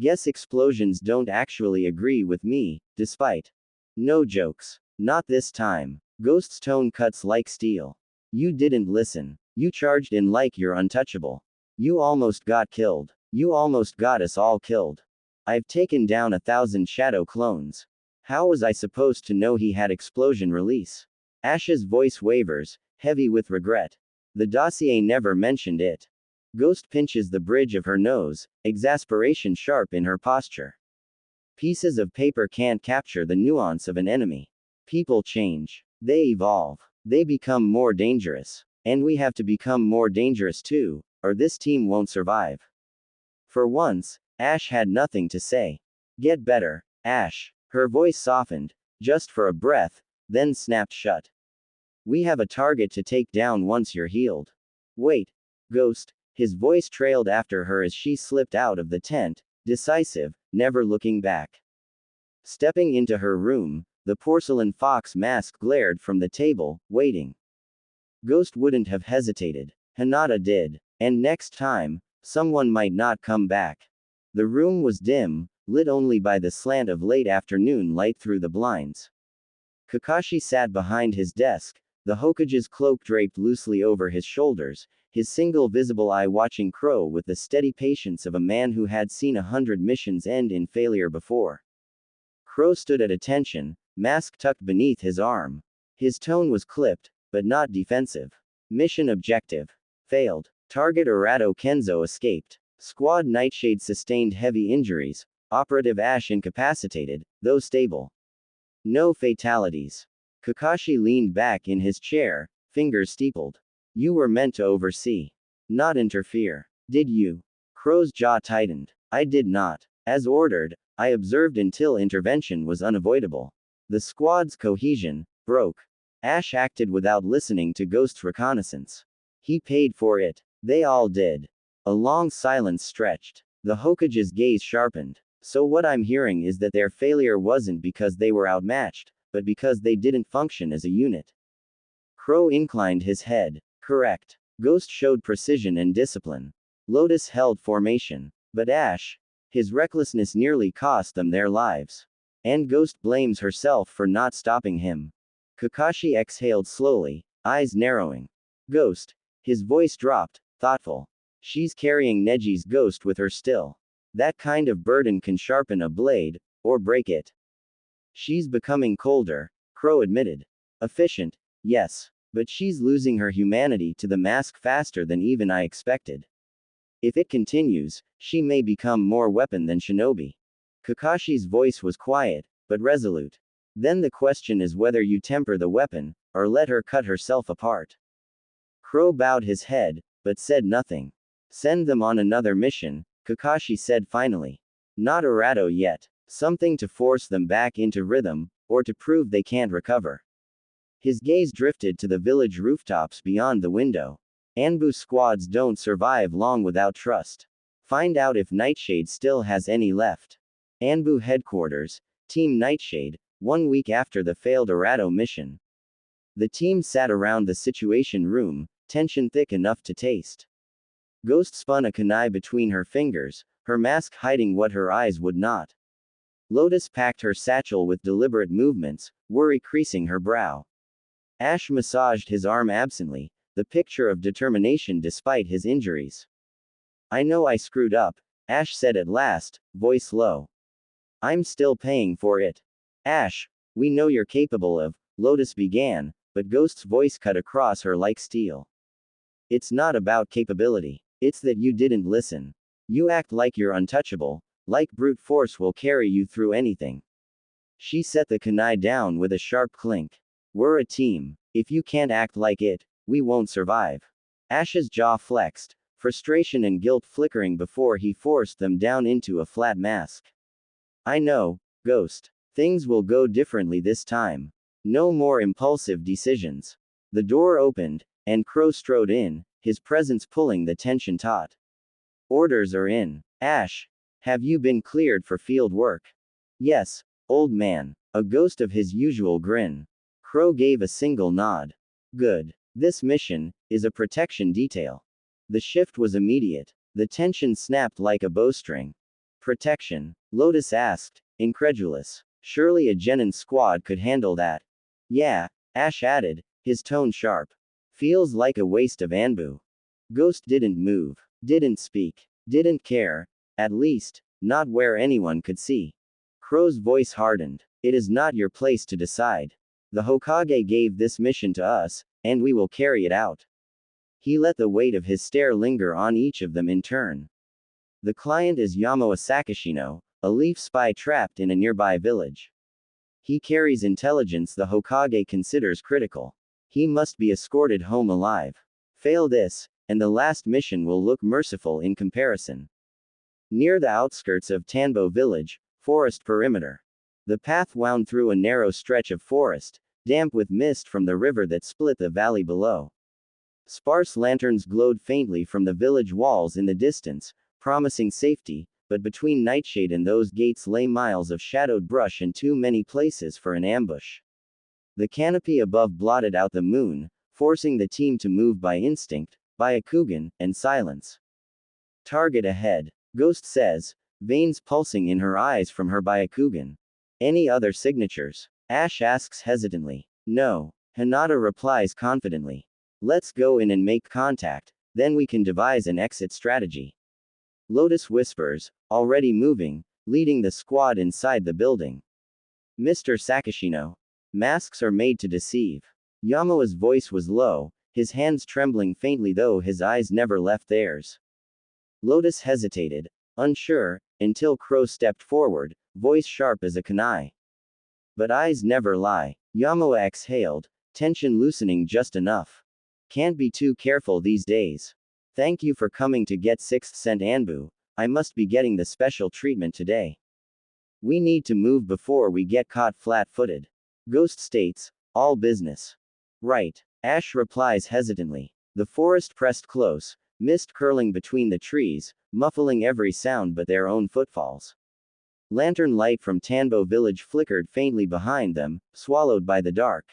Guess explosions don't actually agree with me, despite. No jokes. Not this time. Ghost's tone cuts like steel. You didn't listen. You charged in like you're untouchable. You almost got killed. You almost got us all killed. I've taken down 1,000 shadow clones. How was I supposed to know he had explosion release? Ash's voice wavers, heavy with regret. The dossier never mentioned it. Ghost pinches the bridge of her nose, exasperation sharp in her posture. Pieces of paper can't capture the nuance of an enemy. People change. They evolve. They become more dangerous. And we have to become more dangerous too, or this team won't survive. For once, Ash had nothing to say. Get better, Ash. Her voice softened, just for a breath, then snapped shut. We have a target to take down once you're healed. Wait. Ghost. His voice trailed after her as she slipped out of the tent, decisive, never looking back. Stepping into her room, the porcelain fox mask glared from the table, waiting. Ghost wouldn't have hesitated. Hinata did. And next time, someone might not come back. The room was dim, lit only by the slant of late afternoon light through the blinds. Kakashi sat behind his desk, the Hokage's cloak draped loosely over his shoulders, his single visible eye watching Crow with the steady patience of a man who had seen 100 missions end in failure before. Crow stood at attention, mask tucked beneath his arm. His tone was clipped, but not defensive. Mission objective. Failed. Target Arato Kenzo escaped. Squad Nightshade sustained heavy injuries, Operative Ash incapacitated, though stable. No fatalities. Kakashi leaned back in his chair, fingers steepled. You were meant to oversee. Not interfere. Did you? Crow's jaw tightened. I did not. As ordered, I observed until intervention was unavoidable. The squad's cohesion broke. Ash acted without listening to Ghost's reconnaissance. He paid for it. They all did. A long silence stretched. The Hokage's gaze sharpened. So what I'm hearing is that their failure wasn't because they were outmatched, but because they didn't function as a unit. Crow inclined his head. Correct. Ghost showed precision and discipline. Lotus held formation. But Ash, his recklessness nearly cost them their lives. And Ghost blames herself for not stopping him. Kakashi exhaled slowly, eyes narrowing. Ghost. His voice dropped, thoughtful. She's carrying Neji's ghost with her still. That kind of burden can sharpen a blade, or break it. She's becoming colder, Crow admitted. Efficient, yes. But she's losing her humanity to the mask faster than even I expected. If it continues, she may become more weapon than shinobi. Kakashi's voice was quiet, but resolute. Then the question is whether you temper the weapon, or let her cut herself apart. Crow bowed his head, but said nothing. Send them on another mission, Kakashi said finally. Not Arato yet. Something to force them back into rhythm, or to prove they can't recover. His gaze drifted to the village rooftops beyond the window. Anbu squads don't survive long without trust. Find out if Nightshade still has any left. Anbu headquarters, Team Nightshade, 1 week after the failed Arato mission. The team sat around the situation room, tension thick enough to taste. Ghost spun a kunai between her fingers, her mask hiding what her eyes would not. Lotus packed her satchel with deliberate movements, worry creasing her brow. Ash massaged his arm absently, the picture of determination despite his injuries. I know I screwed up, Ash said at last, voice low. I'm still paying for it. Ash, we know you're capable of, Lotus began, but Ghost's voice cut across her like steel. It's not about capability. It's that you didn't listen. You act like you're untouchable, like brute force will carry you through anything. She set the kunai down with a sharp clink. We're a team. If you can't act like it, we won't survive. Ash's jaw flexed, frustration and guilt flickering before he forced them down into a flat mask. I know, Ghost. Things will go differently this time. No more impulsive decisions. The door opened, and Crow strode in, his presence pulling the tension taut. Orders are in. Ash, have you been cleared for field work? Yes, old man. A ghost of his usual grin. Crow gave a single nod. Good. This mission is a protection detail. The shift was immediate. The tension snapped like a bowstring. Protection? Lotus asked, incredulous. Surely a Genin squad could handle that. Yeah, Ash added, his tone sharp. Feels like a waste of Anbu. Ghost didn't move, didn't speak, didn't care, at least, not where anyone could see. Crow's voice hardened. It is not your place to decide. The Hokage gave this mission to us, and we will carry it out. He let the weight of his stare linger on each of them in turn. The client is Yamoa Sakashino, a leaf spy trapped in a nearby village. He carries intelligence the Hokage considers critical. He must be escorted home alive. Fail this, and the last mission will look merciful in comparison. Near the outskirts of Tanbo village, forest perimeter. The path wound through a narrow stretch of forest, damp with mist from the river that split the valley below. Sparse lanterns glowed faintly from the village walls in the distance, promising safety, but between Nightshade and those gates lay miles of shadowed brush and too many places for an ambush. The canopy above blotted out the moon, forcing the team to move by instinct, Byakugan, and silence. Target ahead, Ghost says, veins pulsing in her eyes from her Byakugan. Any other signatures? Ash asks hesitantly. No. Hinata replies confidently. Let's go in and make contact, then we can devise an exit strategy. Lotus whispers, already moving, leading the squad inside the building. Mr. Sakashino. Masks are made to deceive. Yamoa's voice was low, his hands trembling faintly though his eyes never left theirs. Lotus hesitated, unsure, until Crow stepped forward, voice sharp as a kunai. But eyes never lie. Yamoa exhaled, tension loosening just enough. Can't be too careful these days. Thank you for coming to get 6th Sense Anbu, I must be getting the special treatment today. We need to move before we get caught flat-footed. Ghost states, all business. Right. Ash replies hesitantly. The forest pressed close, mist curling between the trees, muffling every sound but their own footfalls. Lantern light from Tanbo village flickered faintly behind them, swallowed by the dark.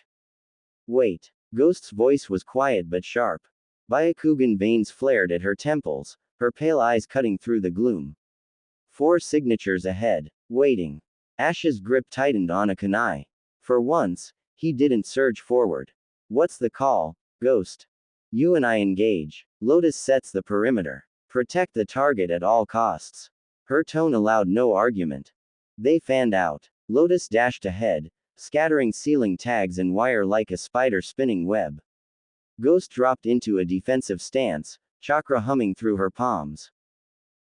Wait. Ghost's voice was quiet but sharp. Byakugan veins flared at her temples, her pale eyes cutting through the gloom. 4 signatures ahead. Waiting. Ash's grip tightened on a kunai. For once, he didn't surge forward. What's the call, Ghost? You and I engage. Lotus sets the perimeter. Protect the target at all costs. Her tone allowed no argument. They fanned out. Lotus dashed ahead, scattering ceiling tags and wire like a spider spinning web. Ghost dropped into a defensive stance, chakra humming through her palms.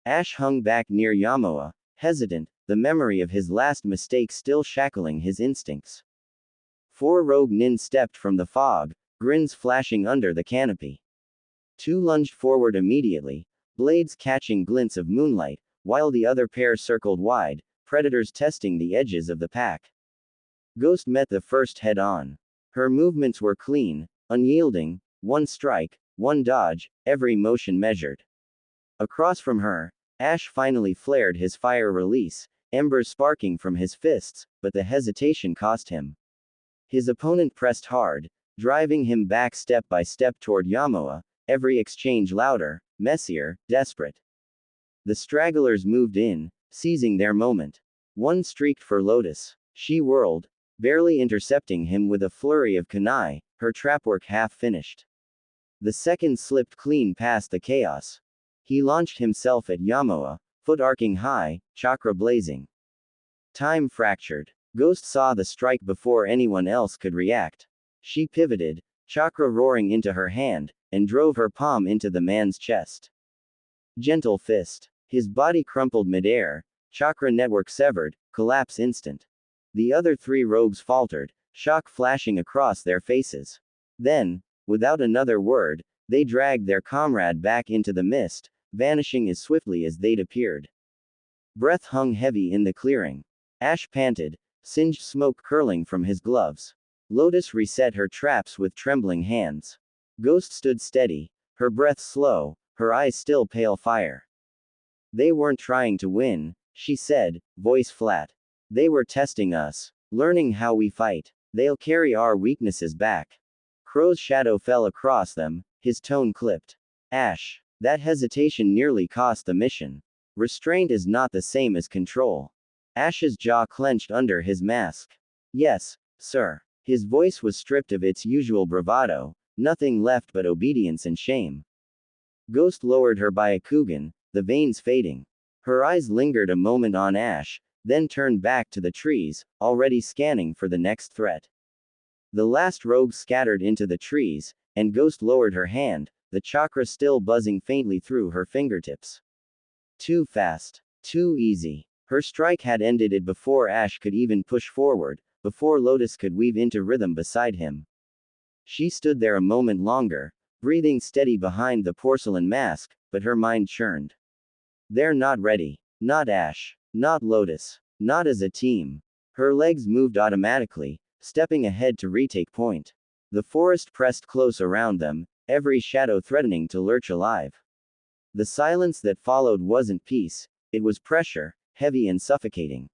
Ash hung back near Yamoa, hesitant, the memory of his last mistake still shackling his instincts. 4 rogue nin stepped from the fog, grins flashing under the canopy. 2 lunged forward immediately, blades catching glints of moonlight, while the other pair circled wide, predators testing the edges of the pack. Ghost met the first head-on. Her movements were clean, unyielding, 1 strike, 1 dodge, every motion measured. Across from her, Ash finally flared his fire release, embers sparking from his fists, but the hesitation cost him. His opponent pressed hard, driving him back step by step toward Yamoa, every exchange louder, messier, desperate. The stragglers moved in, seizing their moment. One streaked for Lotus. She whirled, barely intercepting him with a flurry of kunai, her trapwork half finished. The second slipped clean past the chaos. He launched himself at Yamoa, foot arcing high, chakra blazing. Time fractured. Ghost saw the strike before anyone else could react. She pivoted, chakra roaring into her hand, and drove her palm into the man's chest. Gentle fist. His body crumpled midair, chakra network severed, collapse instant. The other three rogues faltered, shock flashing across their faces. Then, without another word, they dragged their comrade back into the mist, vanishing as swiftly as they'd appeared. Breath hung heavy in the clearing. Ash panted, singed smoke curling from his gloves. Lotus reset her traps with trembling hands. Ghost stood steady, her breath slow, her eyes still pale fire. They weren't trying to win, she said, voice flat. They were testing us, learning how we fight. They'll carry our weaknesses back. Crow's shadow fell across them, his tone clipped. Ash, that hesitation nearly cost the mission. Restraint is not the same as control. Ash's jaw clenched under his mask. Yes, sir. His voice was stripped of its usual bravado, nothing left but obedience and shame. Ghost lowered her Byakugan, the veins fading. Her eyes lingered a moment on Ash, then turned back to the trees, already scanning for the next threat. The last rogue scattered into the trees, and Ghost lowered her hand, the chakra still buzzing faintly through her fingertips. Too fast. Too easy. Her strike had ended it before Ash could even push forward, before Lotus could weave into rhythm beside him. She stood there a moment longer, breathing steady behind the porcelain mask, but her mind churned. They're not ready. Not Ash. Not Lotus. Not as a team. Her legs moved automatically, stepping ahead to retake point. The forest pressed close around them, every shadow threatening to lurch alive. The silence that followed wasn't peace, it was pressure, heavy and suffocating.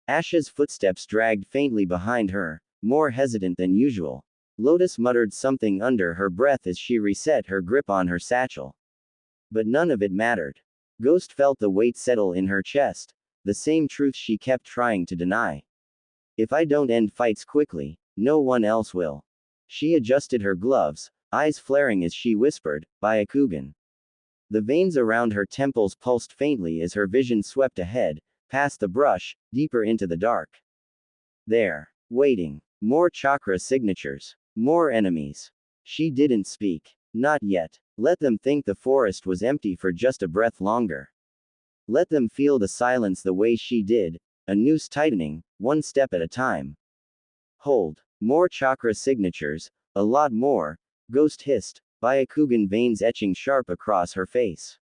Ash's footsteps dragged faintly behind her, more hesitant than usual. Lotus muttered something under her breath as she reset her grip on her satchel. But none of it mattered. Ghost felt the weight settle in her chest, the same truth she kept trying to deny. If I don't end fights quickly, no one else will. She adjusted her gloves, eyes flaring as she whispered, Byakugan. The veins around her temples pulsed faintly as her vision swept ahead, past the brush, deeper into the dark. There. Waiting. More chakra signatures. More enemies. She didn't speak. Not yet. Let them think the forest was empty for just a breath longer. Let them feel the silence the way she did, a noose tightening, one step at a time. Hold. More chakra signatures, a lot more, Ghost hissed, Byakugan veins etching sharp across her face.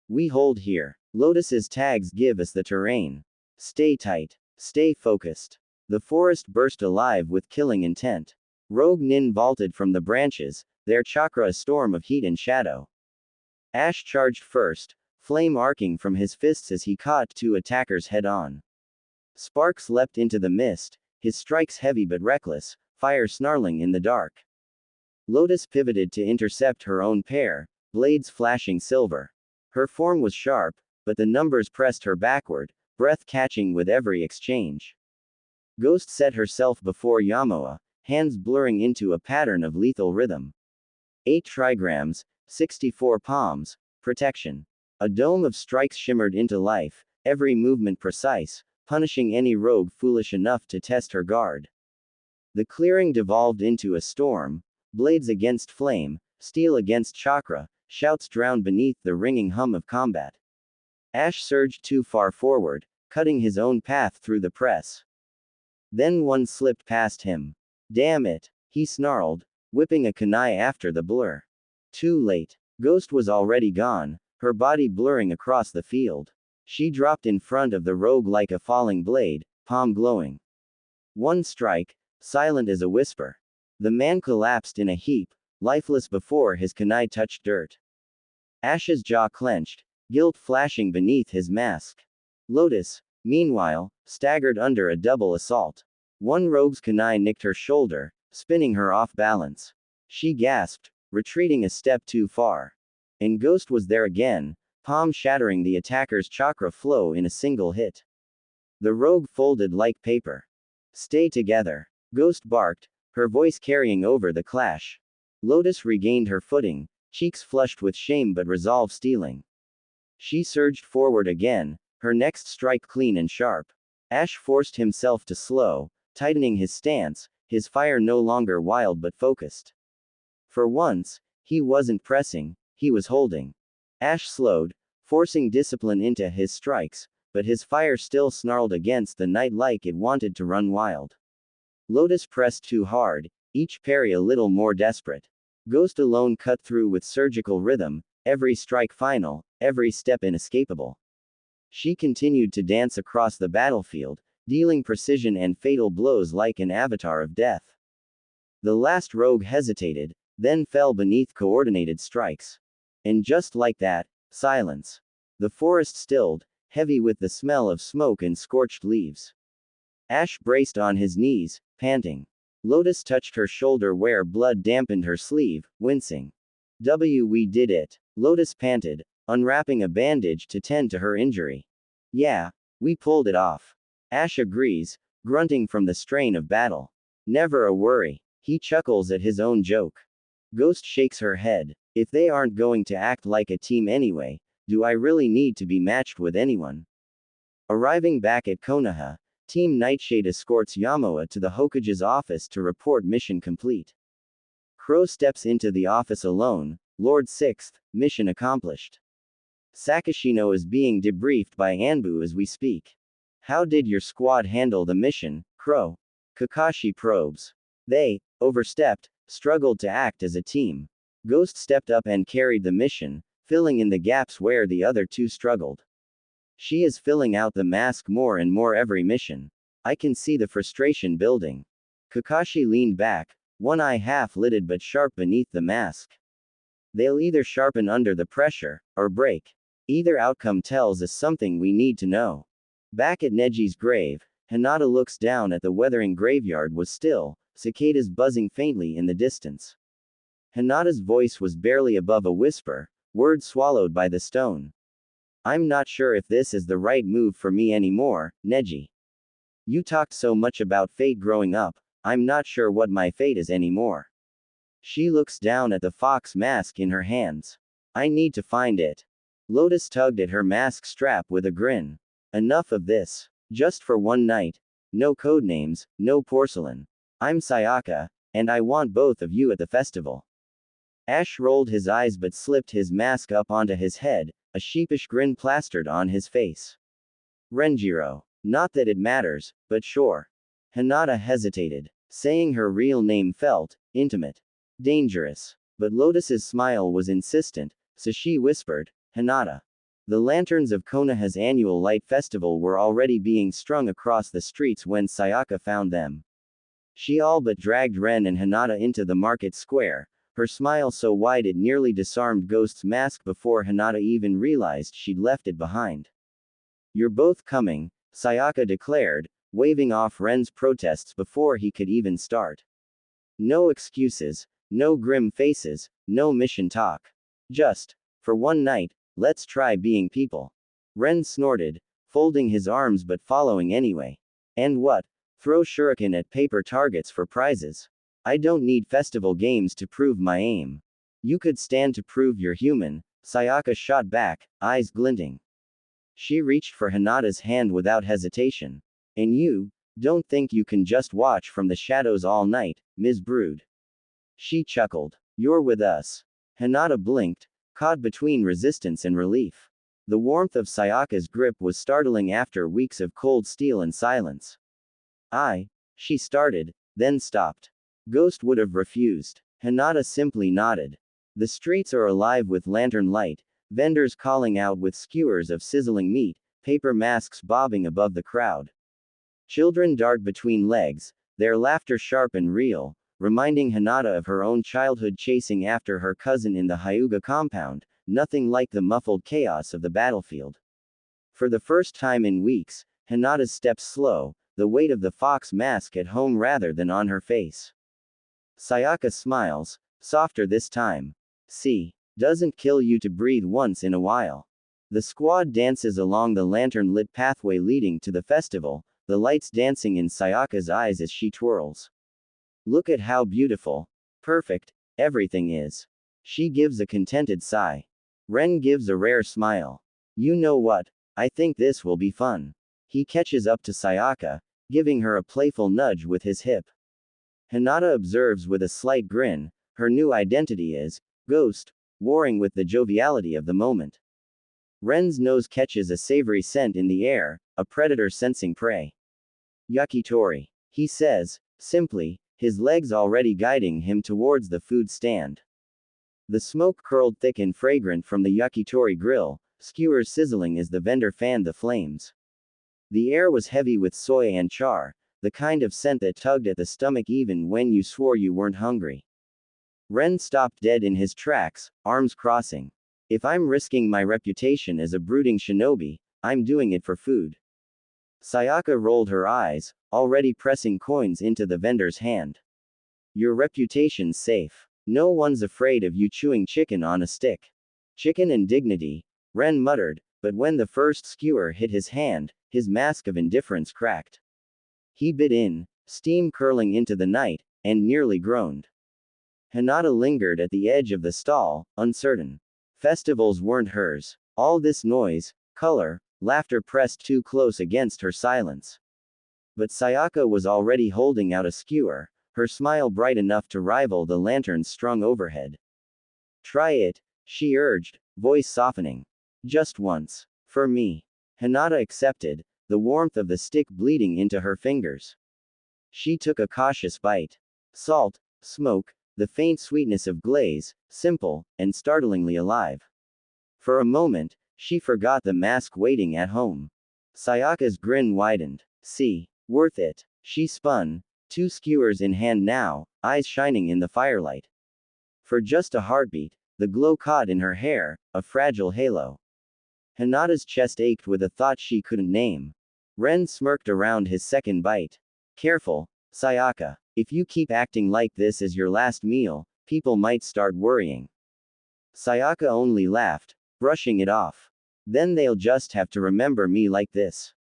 We hold here. Lotus's tags give us the terrain. Stay tight. Stay focused. The forest burst alive with killing intent. Rogue Nin vaulted from the branches, their chakra a storm of heat and shadow. Ash charged first, flame arcing from his fists as he caught two attackers head-on. Sparks leapt into the mist, his strikes heavy but reckless, fire snarling in the dark. Lotus pivoted to intercept her own pair, blades flashing silver. Her form was sharp, but the numbers pressed her backward, breath catching with every exchange. Ghost set herself before Yamoa, hands blurring into a pattern of lethal rhythm. 8 trigrams, 64 palms, protection. A dome of strikes shimmered into life, every movement precise, punishing any rogue foolish enough to test her guard. The clearing devolved into a storm, blades against flame, steel against chakra, shouts drowned beneath the ringing hum of combat. Ash surged too far forward, cutting his own path through the press. Then one slipped past him. Damn it, he snarled, whipping a kunai after the blur. Too late. Ghost was already gone, her body blurring across the field. She dropped in front of the rogue like a falling blade, palm glowing. One strike, silent as a whisper. The man collapsed in a heap, lifeless before his kunai touched dirt. Ash's jaw clenched, guilt flashing beneath his mask. Lotus, meanwhile, staggered under a double assault. One rogue's kunai nicked her shoulder, spinning her off balance. She gasped, retreating a step too far. And Ghost was there again, palm shattering the attacker's chakra flow in a single hit. The rogue folded like paper. Stay together. Ghost barked, her voice carrying over the clash. Lotus regained her footing, cheeks flushed with shame but resolve stealing. She surged forward again, her next strike clean and sharp. Ash forced himself to slow, tightening his stance, his fire no longer wild but focused. For once, he wasn't pressing, he was holding. Ash slowed, forcing discipline into his strikes, but his fire still snarled against the night like it wanted to run wild. Lotus pressed too hard, each parry a little more desperate. Ghost alone cut through with surgical rhythm, every strike final, every step inescapable. She continued to dance across the battlefield, dealing precision and fatal blows like an avatar of death. The last rogue hesitated, then fell beneath coordinated strikes. And just like that, silence. The forest stilled, heavy with the smell of smoke and scorched leaves. Ash braced on his knees, panting. Lotus touched her shoulder where blood dampened her sleeve, wincing. We did it. Lotus panted, unwrapping a bandage to tend to her injury. Yeah, we pulled it off. Ash agrees, grunting from the strain of battle. Never a worry. He chuckles at his own joke. Ghost shakes her head. If they aren't going to act like a team anyway, do I really need to be matched with anyone? Arriving back at Konoha, Team Nightshade escorts Yamoa to the Hokage's office to report mission complete. Crow steps into the office alone. Lord 6th, mission accomplished. Sakashino is being debriefed by Anbu as we speak. How did your squad handle the mission, Crow? Kakashi probes. They overstepped, struggled to act as a team. Ghost stepped up and carried the mission, filling in the gaps where the other two struggled. She is filling out the mask more and more every mission. I can see the frustration building. Kakashi leaned back, one eye half-lidded but sharp beneath the mask. They'll either sharpen under the pressure, or break. Either outcome tells us something we need to know. Back at Neji's grave, Hinata looks down at the weathering graveyard was still, cicadas buzzing faintly in the distance. Hinata's voice was barely above a whisper, words swallowed by the stone. I'm not sure if this is the right move for me anymore, Neji. You talked so much about fate growing up, I'm not sure what my fate is anymore. She looks down at the fox mask in her hands. I need to find it. Lotus tugged at her mask strap with a grin. Enough of this. Just for one night. No codenames, no porcelain. I'm Sayaka, and I want both of you at the festival. Ash rolled his eyes but slipped his mask up onto his head, a sheepish grin plastered on his face. Renjiro. Not that it matters, but sure. Hinata hesitated. Saying her real name felt intimate. Dangerous. But Lotus's smile was insistent, so she whispered, Hinata. The lanterns of Konoha's annual light festival were already being strung across the streets when Sayaka found them. She all but dragged Ren and Hinata into the market square, her smile so wide it nearly disarmed Ghost's mask before Hinata even realized she'd left it behind. You're both coming, Sayaka declared, waving off Ren's protests before he could even start. No excuses, no grim faces, no mission talk. Just, for one night, let's try being people. Ren snorted, folding his arms but following anyway. And what? Throw shuriken at paper targets for prizes. I don't need festival games to prove my aim. You could stand to prove you're human, Sayaka shot back, eyes glinting. She reached for Hinata's hand without hesitation. And you, don't think you can just watch from the shadows all night, Ms. Brood. She chuckled. You're with us. Hinata blinked, caught between resistance and relief. The warmth of Sayaka's grip was startling after weeks of cold steel and silence. She started, then stopped. Ghost would have refused. Hinata simply nodded. The streets are alive with lantern light, vendors calling out with skewers of sizzling meat, paper masks bobbing above the crowd. Children dart between legs, their laughter sharp and real, reminding Hinata of her own childhood chasing after her cousin in the Hyuga compound, nothing like the muffled chaos of the battlefield. For the first time in weeks, Hinata's steps slow, the weight of the fox mask at home rather than on her face. Sayaka smiles, softer this time. See, doesn't kill you to breathe once in a while. The squad dances along the lantern-lit pathway leading to the festival, the lights dancing in Sayaka's eyes as she twirls. Look at how beautiful, perfect, everything is. She gives a contented sigh. Ren gives a rare smile. You know what? I think this will be fun. He catches up to Sayaka, giving her a playful nudge with his hip. Hinata observes with a slight grin, her new identity is Ghost, warring with the joviality of the moment. Ren's nose catches a savory scent in the air, a predator sensing prey. Yakitori, he says, simply, his legs already guiding him towards the food stand. The smoke curled thick and fragrant from the yakitori grill, skewers sizzling as the vendor fanned the flames. The air was heavy with soy and char, the kind of scent that tugged at the stomach even when you swore you weren't hungry. Ren stopped dead in his tracks, arms crossing. If I'm risking my reputation as a brooding shinobi, I'm doing it for food. Sayaka rolled her eyes, already pressing coins into the vendor's hand. Your reputation's safe. No one's afraid of you chewing chicken on a stick. Chicken and dignity, Ren muttered, but when the first skewer hit his hand, his mask of indifference cracked. He bit in, steam curling into the night, and nearly groaned. Hinata lingered at the edge of the stall, uncertain. Festivals weren't hers. All this noise, color, laughter pressed too close against her silence. But Sayaka was already holding out a skewer, her smile bright enough to rival the lanterns strung overhead. Try it, she urged, voice softening. Just once. For me. Hinata accepted, the warmth of the stick bleeding into her fingers. She took a cautious bite. Salt, smoke, the faint sweetness of glaze, simple, and startlingly alive. For a moment, she forgot the mask waiting at home. Sayaka's grin widened. See, worth it. She spun, 2 skewers in hand now, eyes shining in the firelight. For just a heartbeat, the glow caught in her hair, a fragile halo. Hinata's chest ached with a thought she couldn't name. Ren smirked around his second bite. Careful, Sayaka. If you keep acting like this as your last meal, people might start worrying. Sayaka only laughed, brushing it off. Then they'll just have to remember me like this.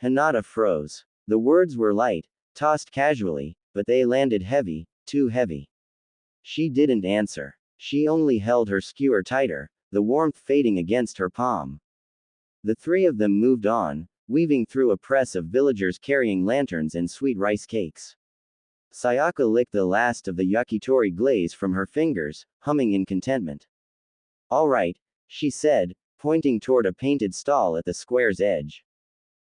Hinata froze. The words were light, tossed casually, but they landed heavy, too heavy. She didn't answer. She only held her skewer tighter, the warmth fading against her palm. The 3 of them moved on, weaving through a press of villagers carrying lanterns and sweet rice cakes. Sayaka licked the last of the yakitori glaze from her fingers, humming in contentment. All right, she said, pointing toward a painted stall at the square's edge.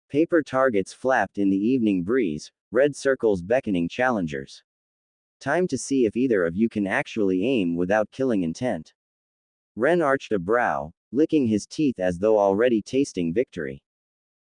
Paper targets flapped in the evening breeze, red circles beckoning challengers. Time to see if either of you can actually aim without killing intent. Ren arched a brow, licking his teeth as though already tasting victory.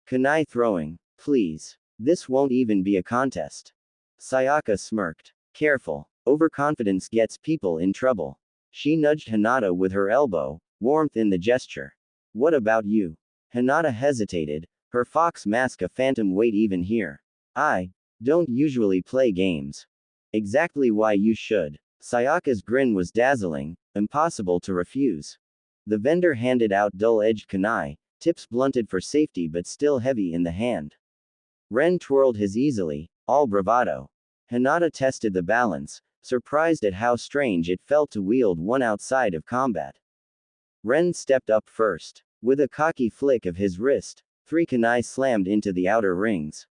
Kunai throwing, please. This won't even be a contest. Sayaka smirked. Careful. Overconfidence gets people in trouble. She nudged Hinata with her elbow, warmth in the gesture. What about you? Hinata hesitated, her fox mask a phantom weight even here. I don't usually play games. Exactly why you should. Sayaka's grin was dazzling, impossible to refuse. The vendor handed out dull-edged kunai, tips blunted for safety but still heavy in the hand. Ren twirled his easily, all bravado. Hinata tested the balance, surprised at how strange it felt to wield one outside of combat. Ren stepped up first. With a cocky flick of his wrist, 3 kunai slammed into the outer rings.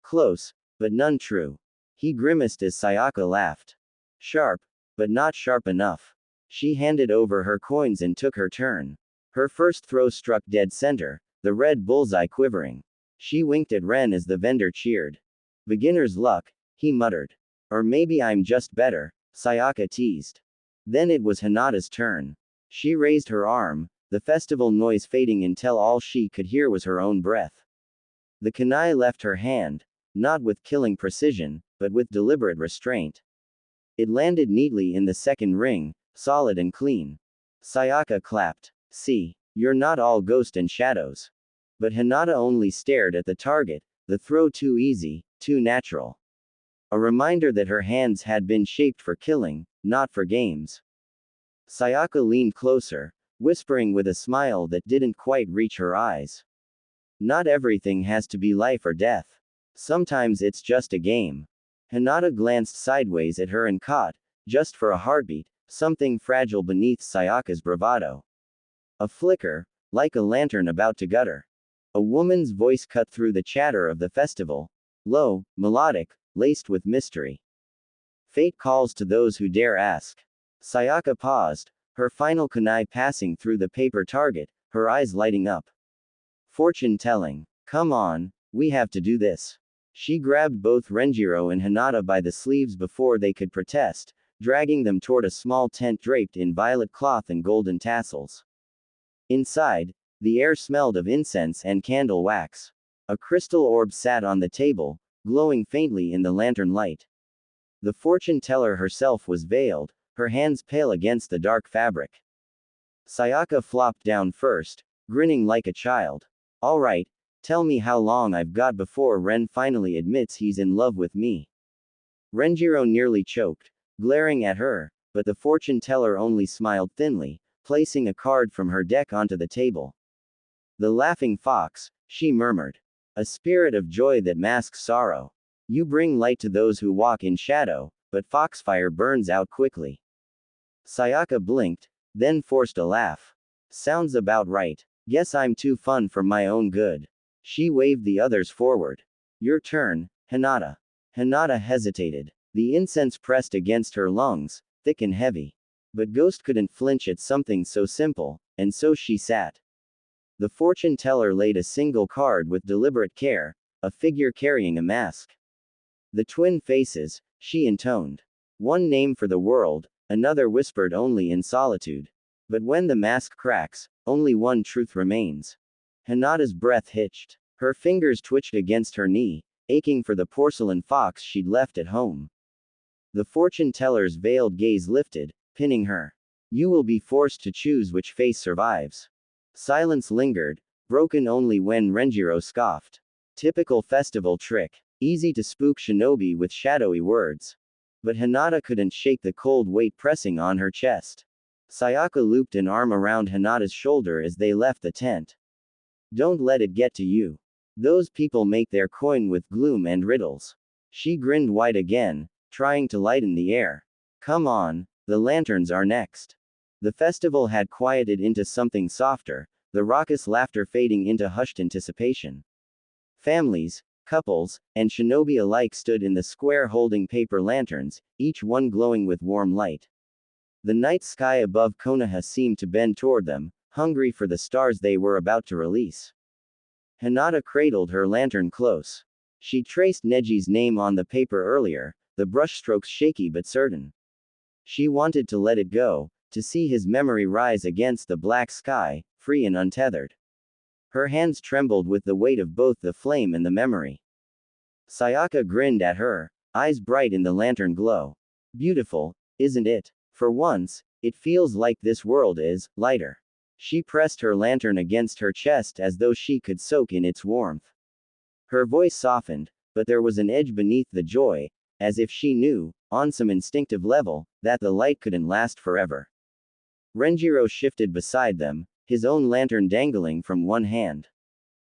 Close, but none true. He grimaced as Sayaka laughed. Sharp, but not sharp enough. She handed over her coins and took her turn. Her first throw struck dead center, the red bullseye quivering. She winked at Ren as the vendor cheered. Beginner's luck, he muttered. Or maybe I'm just better, Sayaka teased. Then it was Hinata's turn. She raised her arm, the festival noise fading until all she could hear was her own breath. The kunai left her hand, not with killing precision, but with deliberate restraint. It landed neatly in the second ring, solid and clean. Sayaka clapped. See, you're not all ghost and shadows. But Hinata only stared at the target, the throw too easy, too natural. A reminder that her hands had been shaped for killing, not for games. Sayaka leaned closer, whispering with a smile that didn't quite reach her eyes. Not everything has to be life or death. Sometimes it's just a game. Hinata glanced sideways at her and caught, just for a heartbeat, something fragile beneath Sayaka's bravado. A flicker, like a lantern about to gutter. A woman's voice cut through the chatter of the festival. Low, melodic, laced with mystery. Fate calls to those who dare ask. Sayaka paused, her final kunai passing through the paper target, her eyes lighting up. Fortune telling. Come on, we have to do this. She grabbed both Renjiro and Hinata by the sleeves before they could protest, dragging them toward a small tent draped in violet cloth and golden tassels. Inside, the air smelled of incense and candle wax. A crystal orb sat on the table, glowing faintly in the lantern light. The fortune teller herself was veiled, her hands pale against the dark fabric. Sayaka flopped down first, grinning like a child. All right, tell me how long I've got before Ren finally admits he's in love with me. Renjiro nearly choked, glaring at her, but the fortune teller only smiled thinly, placing a card from her deck onto the table. The laughing fox, she murmured. A spirit of joy that masks sorrow. You bring light to those who walk in shadow, but foxfire burns out quickly. Sayaka blinked, then forced a laugh. Sounds about right. Guess I'm too fun for my own good. She waved the others forward. Your turn, Hinata. Hinata hesitated. The incense pressed against her lungs, thick and heavy. But Ghost couldn't flinch at something so simple, and so she sat. The fortune teller laid a single card with deliberate care, a figure carrying a mask. The twin faces, she intoned. One name for the world, another whispered only in solitude. But when the mask cracks, only one truth remains. Hinata's breath hitched. Her fingers twitched against her knee, aching for the porcelain fox she'd left at home. The fortune teller's veiled gaze lifted, pinning her. You will be forced to choose which face survives. Silence lingered, broken only when Renjiro scoffed. Typical festival trick. Easy to spook shinobi with shadowy words. But Hinata couldn't shake the cold weight pressing on her chest. Sayaka looped an arm around Hinata's shoulder as they left the tent. Don't let it get to you. Those people make their coin with gloom and riddles. She grinned wide again, trying to lighten the air. Come on, the lanterns are next. The festival had quieted into something softer, the raucous laughter fading into hushed anticipation. Families, couples, and shinobi alike stood in the square holding paper lanterns, each one glowing with warm light. The night sky above Konoha seemed to bend toward them, hungry for the stars they were about to release. Hinata cradled her lantern close. She traced Neji's name on the paper earlier, the brushstrokes shaky but certain. She wanted to let it go, to see his memory rise against the black sky, free and untethered. Her hands trembled with the weight of both the flame and the memory. Sayaka grinned at her, eyes bright in the lantern glow. Beautiful, isn't it? For once, it feels like this world is lighter. She pressed her lantern against her chest as though she could soak in its warmth. Her voice softened, but there was an edge beneath the joy, as if she knew, on some instinctive level, that the light couldn't last forever. Renjiro shifted beside them, his own lantern dangling from one hand.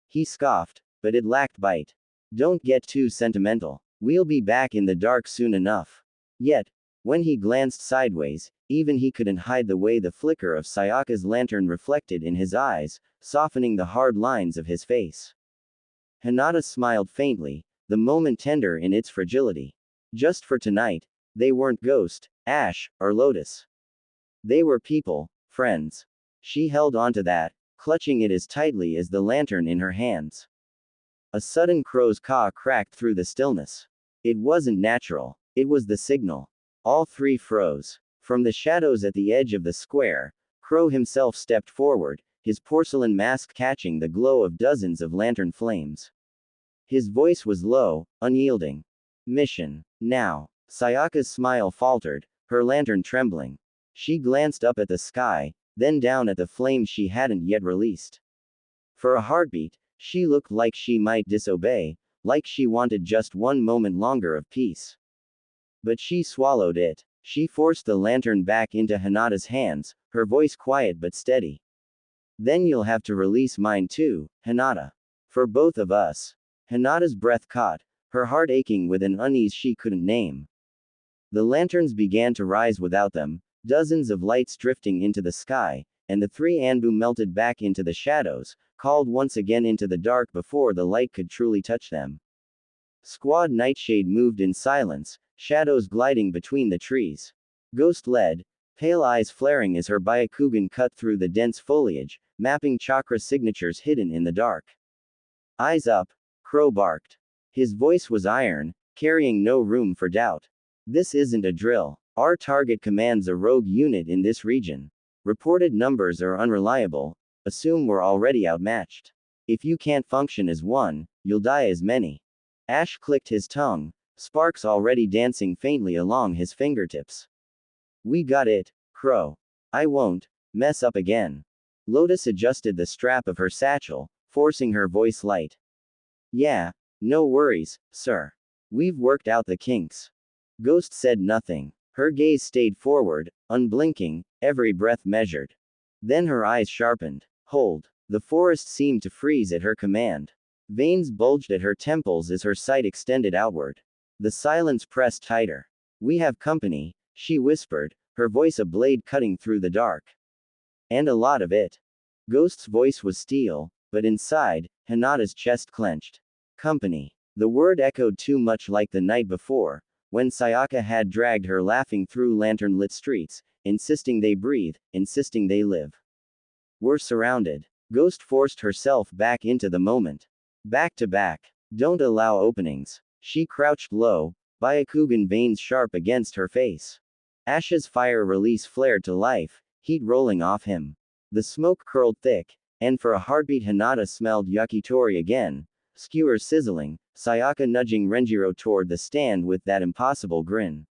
He scoffed, but it lacked bite. Don't get too sentimental. We'll be back in the dark soon enough. Yet, when he glanced sideways, even he couldn't hide the way the flicker of Sayaka's lantern reflected in his eyes, softening the hard lines of his face. Hinata smiled faintly, the moment tender in its fragility. Just for tonight, they weren't Ghost, Ash, or Lotus. They were people, friends. She held onto that, clutching it as tightly as the lantern in her hands. A sudden crow's caw cracked through the stillness. It wasn't natural. It was the signal. All three froze. From the shadows at the edge of the square, Crow himself stepped forward, his porcelain mask catching the glow of dozens of lantern flames. His voice was low, unyielding. Mission. Now. Sayaka's smile faltered, her lantern trembling. She glanced up at the sky, then down at the flame she hadn't yet released. For a heartbeat, She looked like she might disobey, like she wanted just one moment longer of peace. But she swallowed it. She forced the lantern back into Hinata's hands, her voice quiet but steady. Then you'll have to release mine too, Hinata. For both of us. Hinata's breath caught, her heart aching with an unease she couldn't name. The lanterns began to rise without them, dozens of lights drifting into the sky, and the three Anbu melted back into the shadows, called once again into the dark before the light could truly touch them. Squad Nightshade moved in silence, shadows gliding between the trees. Ghost led, pale eyes flaring as her Byakugan cut through the dense foliage, mapping chakra signatures hidden in the dark. Eyes up, Crow barked. His voice was iron, carrying no room for doubt. This isn't a drill. Our target commands a rogue unit in this region. Reported numbers are unreliable. Assume we're already outmatched. If you can't function as one, you'll die as many. Ash clicked his tongue, sparks already dancing faintly along his fingertips. We got it, Crow. I won't mess up again. Lotus adjusted the strap of her satchel, forcing her voice light. Yeah, no worries, sir. We've worked out the kinks. Ghost said nothing. Her gaze stayed forward, unblinking, every breath measured. Then her eyes sharpened. Hold. The forest seemed to freeze at her command. Veins bulged at her temples as her sight extended outward. The silence pressed tighter. We have company, she whispered, her voice a blade cutting through the dark. And a lot of it. Ghost's voice was steel, but inside, Hinata's chest clenched. Company. The word echoed too much like the night before, when Sayaka had dragged her laughing through lantern-lit streets, insisting they breathe, insisting they live. We're surrounded. Ghost forced herself back into the moment. Back to back. Don't allow openings. She crouched low, Byakugan veins sharp against her face. Ash's fire release flared to life, heat rolling off him. The smoke curled thick, and for a heartbeat Hinata smelled yakitori again, skewers sizzling, Sayaka nudging Renjiro toward the stand with that impossible grin.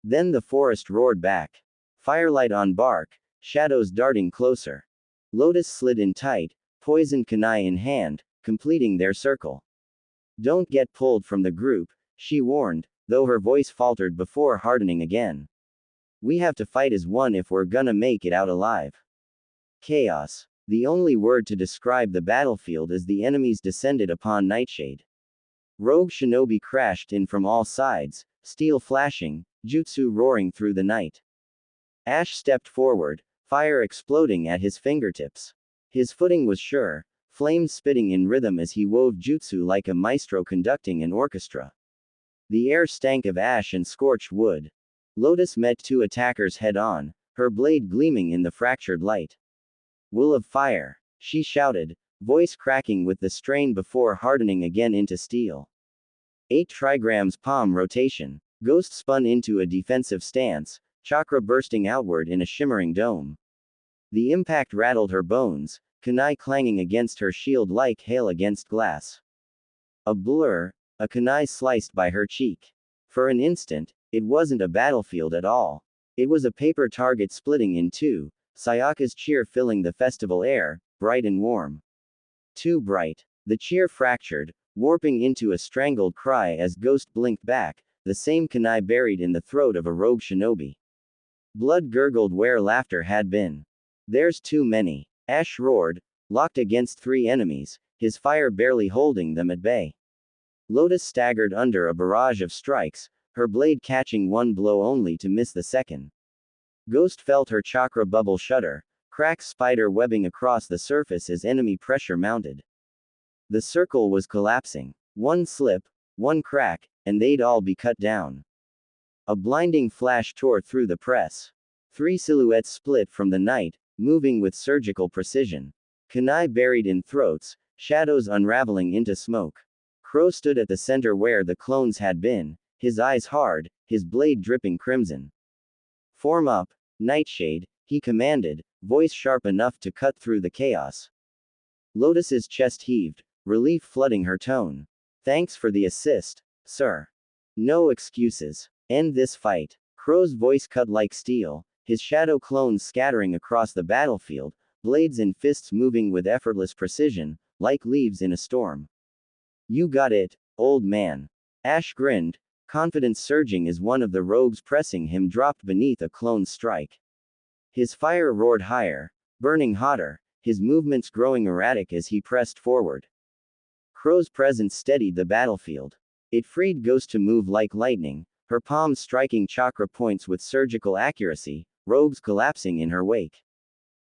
Then the forest roared back. Firelight on bark, shadows darting closer. Lotus slid in tight, poisoned kunai in hand, completing their circle. Don't get pulled from the group, she warned, though her voice faltered before hardening again. We have to fight as one if we're gonna make it out alive. Chaos. The only word to describe the battlefield as the enemies descended upon Nightshade. Rogue shinobi crashed in from all sides, steel flashing, jutsu roaring through the night. Ash stepped forward, fire exploding at his fingertips. His footing was sure, flames spitting in rhythm as he wove jutsu like a maestro conducting an orchestra. The air stank of ash and scorched wood. Lotus met two attackers head-on, her blade gleaming in the fractured light. Will of fire, she shouted, voice cracking with the strain before hardening again into steel. 8 trigrams palm rotation. Ghost spun into a defensive stance, chakra bursting outward in a shimmering dome. The impact rattled her bones, kunai clanging against her shield like hail against glass. A blur, a kunai sliced by her cheek. For an instant, it wasn't a battlefield at all. It was a paper target splitting in two, Sayaka's cheer filling the festival air, bright and warm. Too bright. The cheer fractured, warping into a strangled cry as Ghost blinked back, the same kunai buried in the throat of a rogue shinobi. Blood gurgled where laughter had been. There's too many. Ash roared, locked against 3 enemies, his fire barely holding them at bay. Lotus staggered under a barrage of strikes, her blade catching one blow only to miss the second. Ghost felt her chakra bubble shudder, cracks spider webbing across the surface as enemy pressure mounted. The circle was collapsing. One slip, one crack, and they'd all be cut down. A blinding flash tore through the press. 3 silhouettes split from the night, moving with surgical precision. Kunai buried in throats, shadows unraveling into smoke. Crow stood at the center where the clones had been, his eyes hard, his blade dripping crimson. Form up, Nightshade, he commanded, voice sharp enough to cut through the chaos. Lotus's chest heaved, relief flooding her tone. Thanks for the assist, sir. No excuses. End this fight. Crow's voice cut like steel, his shadow clones scattering across the battlefield, blades and fists moving with effortless precision, like leaves in a storm. You got it, old man. Ash grinned, confidence surging as one of the rogues pressing him dropped beneath a clone's strike. His fire roared higher, burning hotter, his movements growing erratic as he pressed forward. Crow's presence steadied the battlefield. It freed Ghost to move like lightning, her palms striking chakra points with surgical accuracy, rogues collapsing in her wake.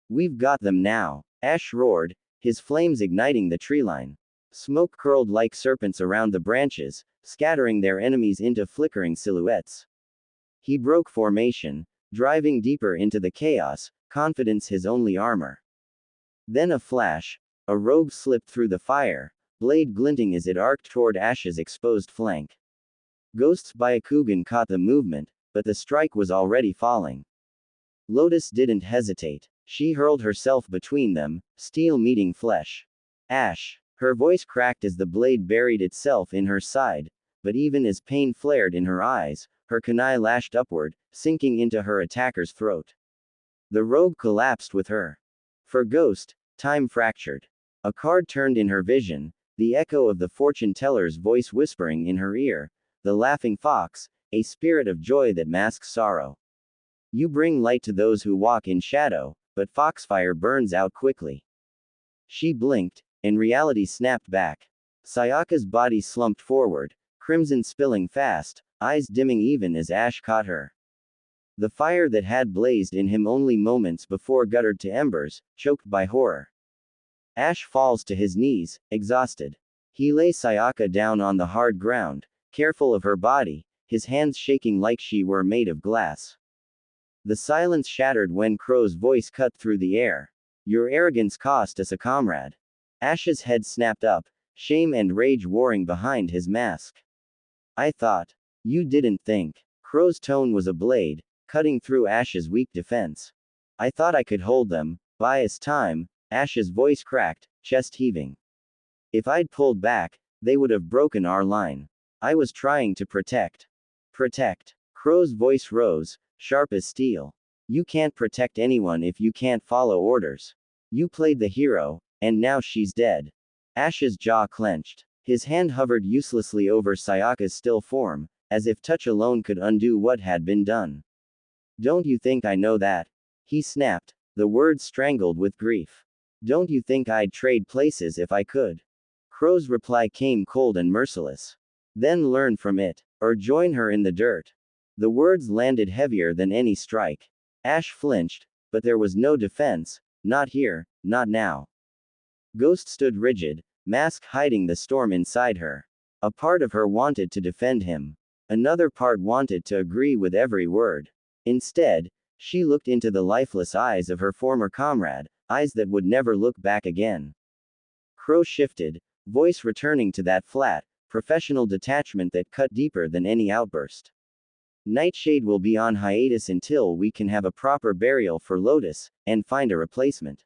We've got them now, Ash roared, his flames igniting the treeline. Smoke curled like serpents around the branches, scattering their enemies into flickering silhouettes. He broke formation, driving deeper into the chaos, confidence his only armor. Then a flash, a rogue slipped through the fire, blade glinting as it arced toward Ash's exposed flank. Ghost's Byakugan caught the movement, but the strike was already falling. Lotus didn't hesitate. She hurled herself between them, steel meeting flesh. Ash. Her voice cracked as the blade buried itself in her side, but even as pain flared in her eyes, her kunai lashed upward, sinking into her attacker's throat. The rogue collapsed with her. For Ghost, time fractured. A card turned in her vision, the echo of the fortune teller's voice whispering in her ear, the laughing fox, a spirit of joy that masks sorrow. You bring light to those who walk in shadow, but foxfire burns out quickly. She blinked, and reality snapped back. Sayaka's body slumped forward, crimson spilling fast, eyes dimming even as Ash caught her. The fire that had blazed in him only moments before guttered to embers, choked by horror. Ash falls to his knees, exhausted. He lay Sayaka down on the hard ground, careful of her body, his hands shaking like she were made of glass. The silence shattered when Crow's voice cut through the air. Your arrogance cost us a comrade. Ash's head snapped up, shame and rage warring behind his mask. I thought. You didn't think. Crow's tone was a blade, cutting through Ash's weak defense. I thought I could hold them, buy us time. Ash's voice cracked, chest heaving. If I'd pulled back, they would have broken our line. I was trying to protect. Protect. Crow's voice rose, sharp as steel. You can't protect anyone if you can't follow orders. You played the hero, and now she's dead. Ash's jaw clenched. His hand hovered uselessly over Sayaka's still form, as if touch alone could undo what had been done. Don't you think I know that? He snapped, the words strangled with grief. Don't you think I'd trade places if I could? Crow's reply came cold and merciless. Then learn from it, or join her in the dirt. The words landed heavier than any strike. Ash flinched, but there was no defense, not here, not now. Ghost stood rigid, mask hiding the storm inside her. A part of her wanted to defend him. Another part wanted to agree with every word. Instead, she looked into the lifeless eyes of her former comrade, eyes that would never look back again. Crow shifted, voice returning to that flat, professional detachment that cut deeper than any outburst. Nightshade will be on hiatus until we can have a proper burial for Lotus, and find a replacement.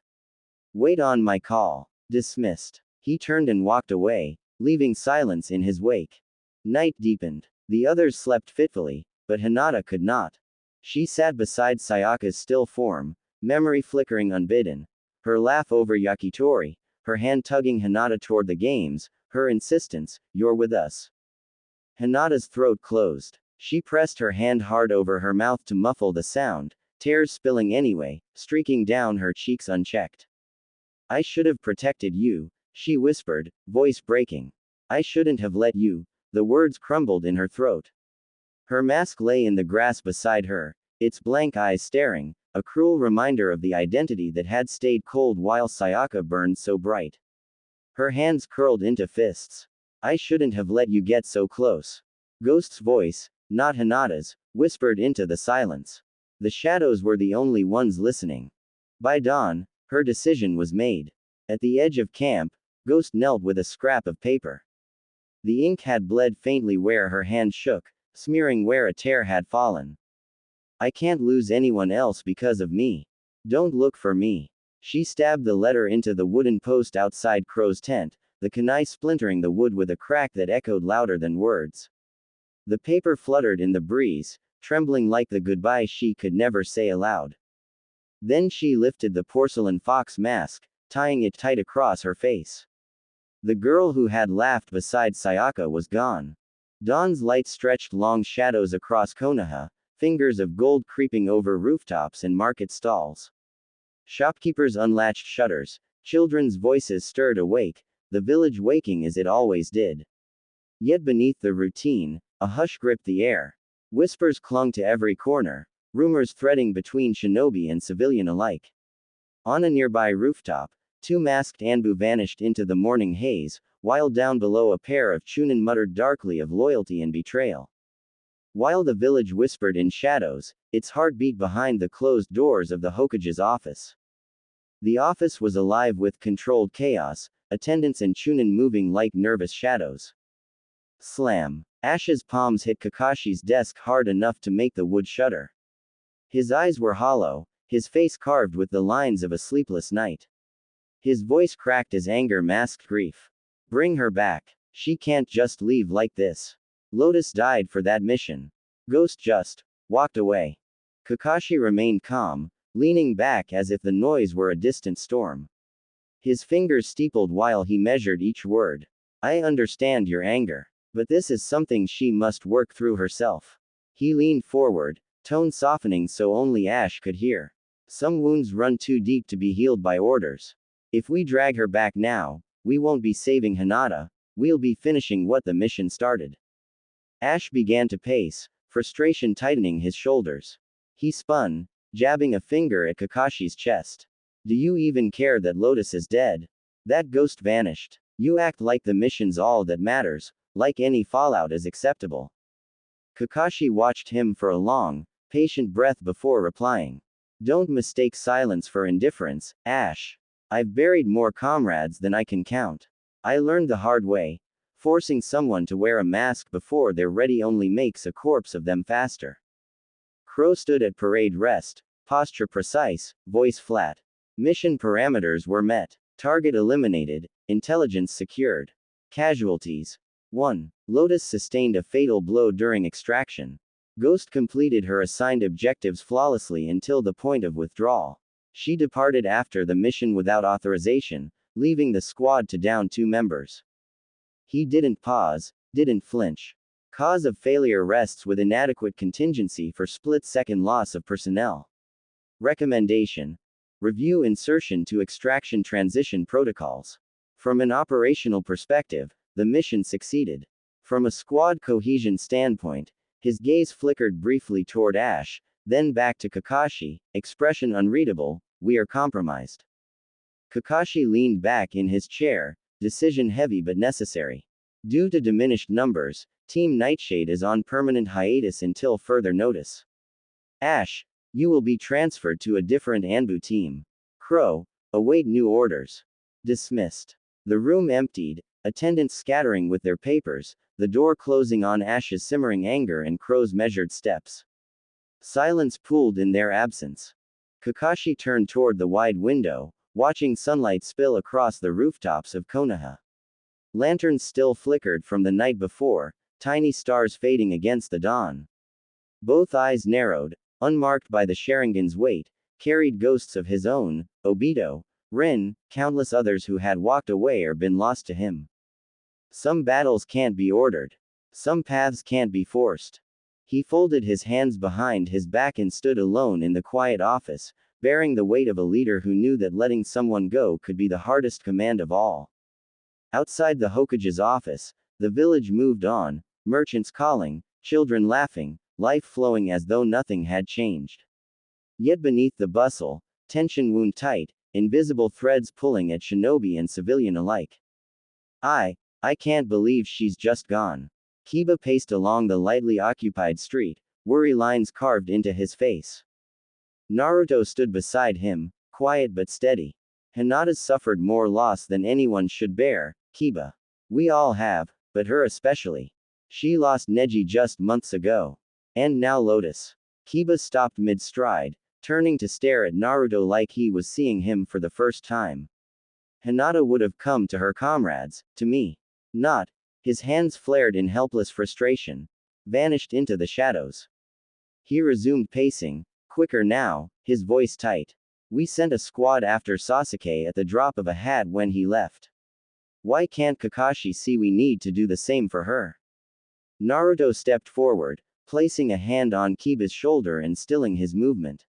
Wait on my call. Dismissed. He turned and walked away, leaving silence in his wake. Night deepened. The others slept fitfully, but Hinata could not. She sat beside Sayaka's still form, memory flickering unbidden. Her laugh over yakitori, her hand tugging Hinata toward the games, her insistence, you're with us. Hinata's throat closed. She pressed her hand hard over her mouth to muffle the sound, tears spilling anyway, streaking down her cheeks unchecked. I should have protected you, she whispered, voice breaking. I shouldn't have let you. The words crumbled in her throat. Her mask lay in the grass beside her, its blank eyes staring, a cruel reminder of the identity that had stayed cold while Sayaka burned so bright. Her hands curled into fists. I shouldn't have let you get so close. Ghost's voice, not Hinata's, whispered into the silence. The shadows were the only ones listening. By dawn, her decision was made. At the edge of camp, Ghost knelt with a scrap of paper. The ink had bled faintly where her hand shook, smearing where a tear had fallen. I can't lose anyone else because of me. Don't look for me. She stabbed the letter into the wooden post outside Crow's tent, the kunai splintering the wood with a crack that echoed louder than words. The paper fluttered in the breeze, trembling like the goodbye she could never say aloud. Then she lifted the porcelain fox mask, tying it tight across her face. The girl who had laughed beside Sayaka was gone. Dawn's light stretched long shadows across Konoha, fingers of gold creeping over rooftops and market stalls. Shopkeepers unlatched shutters, children's voices stirred awake, the village waking as it always did. Yet beneath the routine, a hush gripped the air. Whispers clung to every corner, rumors threading between shinobi and civilian alike. On a nearby rooftop, two masked Anbu vanished into the morning haze, while down below a pair of Chunin muttered darkly of loyalty and betrayal. While the village whispered in shadows, its heart beat behind the closed doors of the Hokage's office. The office was alive with controlled chaos, attendants and Chunin moving like nervous shadows. Slam. Ash's palms hit Kakashi's desk hard enough to make the wood shudder. His eyes were hollow, his face carved with the lines of a sleepless night. His voice cracked as anger masked grief. Bring her back. She can't just leave like this. Lotus died for that mission. Ghost just walked away. Kakashi remained calm, leaning back as if the noise were a distant storm. His fingers steepled while he measured each word. I understand your anger. But this is something she must work through herself. He leaned forward, tone softening so only Ash could hear. Some wounds run too deep to be healed by orders. If we drag her back now, we won't be saving Hinata, we'll be finishing what the mission started. Ash began to pace, frustration tightening his shoulders. He spun, jabbing a finger at Kakashi's chest. Do you even care that Lotus is dead? That ghost vanished. You act like the mission's all that matters, like any fallout is acceptable. Kakashi watched him for a long, patient breath before replying. Don't mistake silence for indifference, Ash. I've buried more comrades than I can count. I learned the hard way. Forcing someone to wear a mask before they're ready only makes a corpse of them faster. Crow stood at parade rest, posture precise, voice flat. Mission parameters were met. Target eliminated, intelligence secured. Casualties. 1. Lotus sustained a fatal blow during extraction. Ghost completed her assigned objectives flawlessly until the point of withdrawal. She departed after the mission without authorization, leaving the squad to down 2 members. He didn't pause, didn't flinch. Cause of failure rests with inadequate contingency for split-second loss of personnel. Recommendation. Review insertion to extraction transition protocols. From an operational perspective, the mission succeeded. From a squad cohesion standpoint, his gaze flickered briefly toward Ash, then back to Kakashi, expression unreadable, we are compromised. Kakashi leaned back in his chair, decision heavy but necessary. Due to diminished numbers, Team Nightshade is on permanent hiatus until further notice. Ash, you will be transferred to a different Anbu team. Crow, await new orders. Dismissed. The room emptied, attendants scattering with their papers, the door closing on Ash's simmering anger and Crow's measured steps. Silence pooled in their absence. Kakashi turned toward the wide window, watching sunlight spill across the rooftops of Konoha. Lanterns still flickered from the night before, tiny stars fading against the dawn. Both eyes narrowed, unmarked by the Sharingan's weight, carried ghosts of his own, Obito, Rin, countless others who had walked away or been lost to him. Some battles can't be ordered. Some paths can't be forced. He folded his hands behind his back and stood alone in the quiet office, bearing the weight of a leader who knew that letting someone go could be the hardest command of all. Outside the Hokage's office, the village moved on, merchants calling, children laughing, life flowing as though nothing had changed. Yet beneath the bustle, tension wound tight, invisible threads pulling at shinobi and civilian alike. I can't believe she's just gone. Kiba paced along the lightly occupied street, worry lines carved into his face. Naruto stood beside him, quiet but steady. Hinata's suffered more loss than anyone should bear, Kiba. We all have, but her especially. She lost Neji just months ago. And now Lotus. Kiba stopped mid-stride, turning to stare at Naruto like he was seeing him for the first time. Hinata would have come to her comrades, to me. Not. His hands flared in helpless frustration. Vanished into the shadows. He resumed pacing, quicker now, his voice tight. We sent a squad after Sasuke at the drop of a hat when he left. Why can't Kakashi see we need to do the same for her? Naruto stepped forward, placing a hand on Kiba's shoulder and stilling his movement.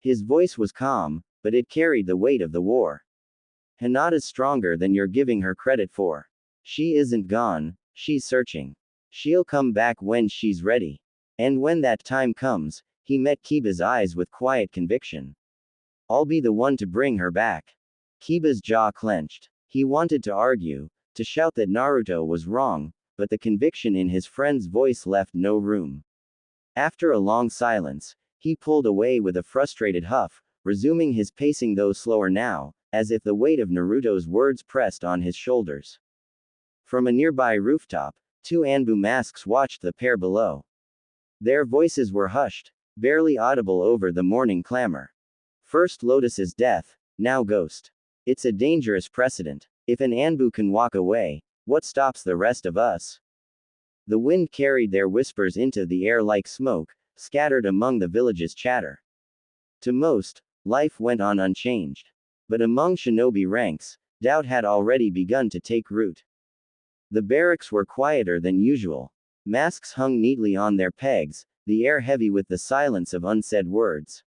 His voice was calm, but it carried the weight of the war. Hinata's stronger than you're giving her credit for. She isn't gone, she's searching. She'll come back when she's ready. And when that time comes, he met Kiba's eyes with quiet conviction. I'll be the one to bring her back. Kiba's jaw clenched. He wanted to argue, to shout that Naruto was wrong, but the conviction in his friend's voice left no room. After a long silence, he pulled away with a frustrated huff, resuming his pacing though slower now, as if the weight of Naruto's words pressed on his shoulders. From a nearby rooftop, two Anbu masks watched the pair below. Their voices were hushed, barely audible over the morning clamor. First Lotus's death, now Ghost. It's a dangerous precedent. If an Anbu can walk away, what stops the rest of us? The wind carried their whispers into the air like smoke, scattered among the village's chatter. To most, life went on unchanged. But among shinobi ranks, doubt had already begun to take root. The barracks were quieter than usual. Masks hung neatly on their pegs, the air heavy with the silence of unsaid words.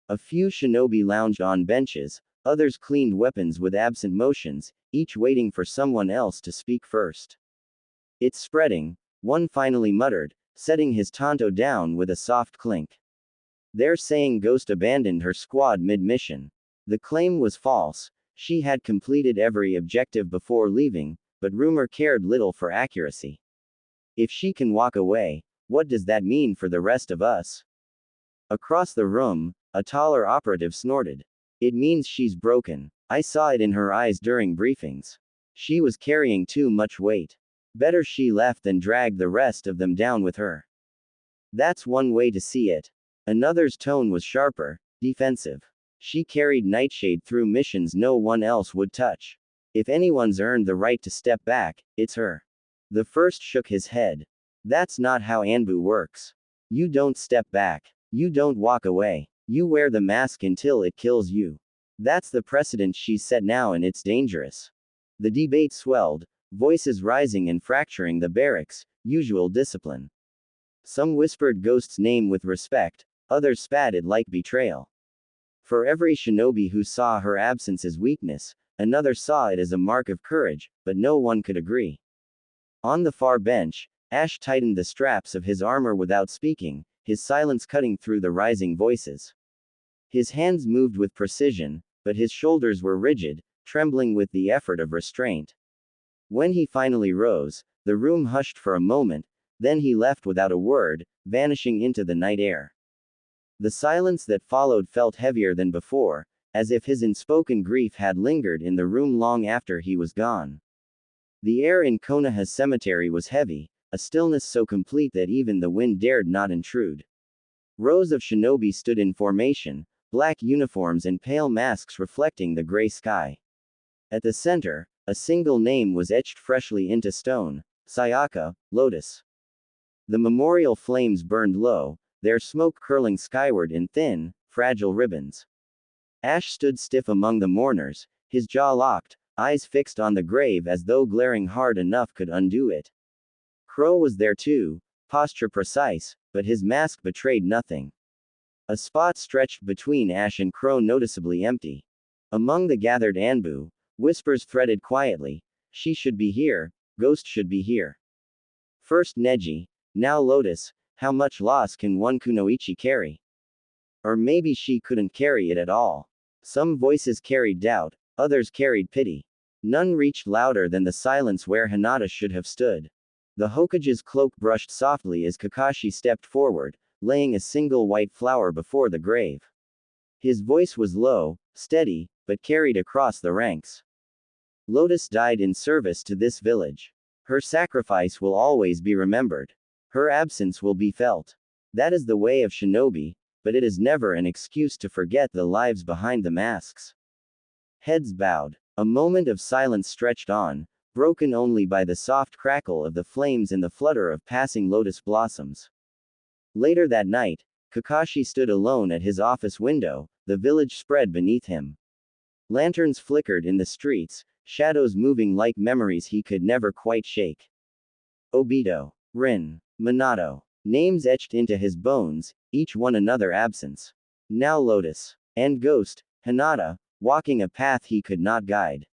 A few shinobi lounged on benches, others cleaned weapons with absent motions, each waiting for someone else to speak first. It's spreading, one finally muttered, setting his tanto down with a soft clink. They're saying Ghost abandoned her squad mid-mission. The claim was false, she had completed every objective before leaving, but rumor cared little for accuracy. If she can walk away, what does that mean for the rest of us? Across the room, a taller operative snorted. It means she's broken. I saw it in her eyes during briefings. She was carrying too much weight. Better she left than dragged the rest of them down with her. That's one way to see it. Another's tone was sharper, defensive. She carried Nightshade through missions no one else would touch. If anyone's earned the right to step back, it's her. The first shook his head. That's not how Anbu works. You don't step back. You don't walk away. You wear the mask until it kills you. That's the precedent she's set now, and it's dangerous. The debate swelled, voices rising and fracturing the barracks, usual discipline. Some whispered Ghost's name with respect, others spat it like betrayal. For every shinobi who saw her absence as weakness, another saw it as a mark of courage, but no one could agree. On the far bench, Ash tightened the straps of his armor without speaking, his silence cutting through the rising voices. His hands moved with precision, but his shoulders were rigid, trembling with the effort of restraint. When he finally rose, the room hushed for a moment, then he left without a word, vanishing into the night air. The silence that followed felt heavier than before, as if his unspoken grief had lingered in the room long after he was gone. The air in Konoha's cemetery was heavy, a stillness so complete that even the wind dared not intrude. Rows of shinobi stood in formation, black uniforms and pale masks reflecting the gray sky. At the center, a single name was etched freshly into stone: Sayaka, Lotus. The memorial flames burned low, their smoke curling skyward in thin, fragile ribbons. Ash stood stiff among the mourners, his jaw locked, eyes fixed on the grave as though glaring hard enough could undo it. Crow was there too, posture precise, but his mask betrayed nothing. A spot stretched between Ash and Crow noticeably empty. Among the gathered Anbu, whispers threaded quietly: she should be here, Ghost should be here. First Neji, now Lotus, how much loss can one kunoichi carry? Or maybe she couldn't carry it at all. Some voices carried doubt, others carried pity. None reached louder than the silence where Hinata should have stood. The Hokage's cloak brushed softly as Kakashi stepped forward, laying a single white flower before the grave. His voice was low, steady, but carried across the ranks. Lotus died in service to this village. Her sacrifice will always be remembered. Her absence will be felt. That is the way of shinobi, but it is never an excuse to forget the lives behind the masks. Heads bowed. A moment of silence stretched on, broken only by the soft crackle of the flames and the flutter of passing lotus blossoms. Later that night, Kakashi stood alone at his office window, the village spread beneath him. Lanterns flickered in the streets, shadows moving like memories he could never quite shake. Obito, Rin, Minato. Names etched into his bones, each one another absence. Now Lotus. And Ghost, Hinata, walking a path he could not guide.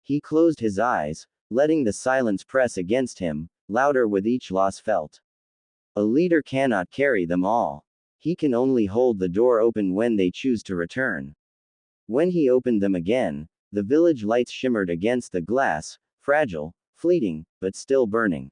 He closed his eyes, letting the silence press against him, louder with each loss felt. A leader cannot carry them all. He can only hold the door open when they choose to return. When he opened them again, the village lights shimmered against the glass, fragile, fleeting, but still burning.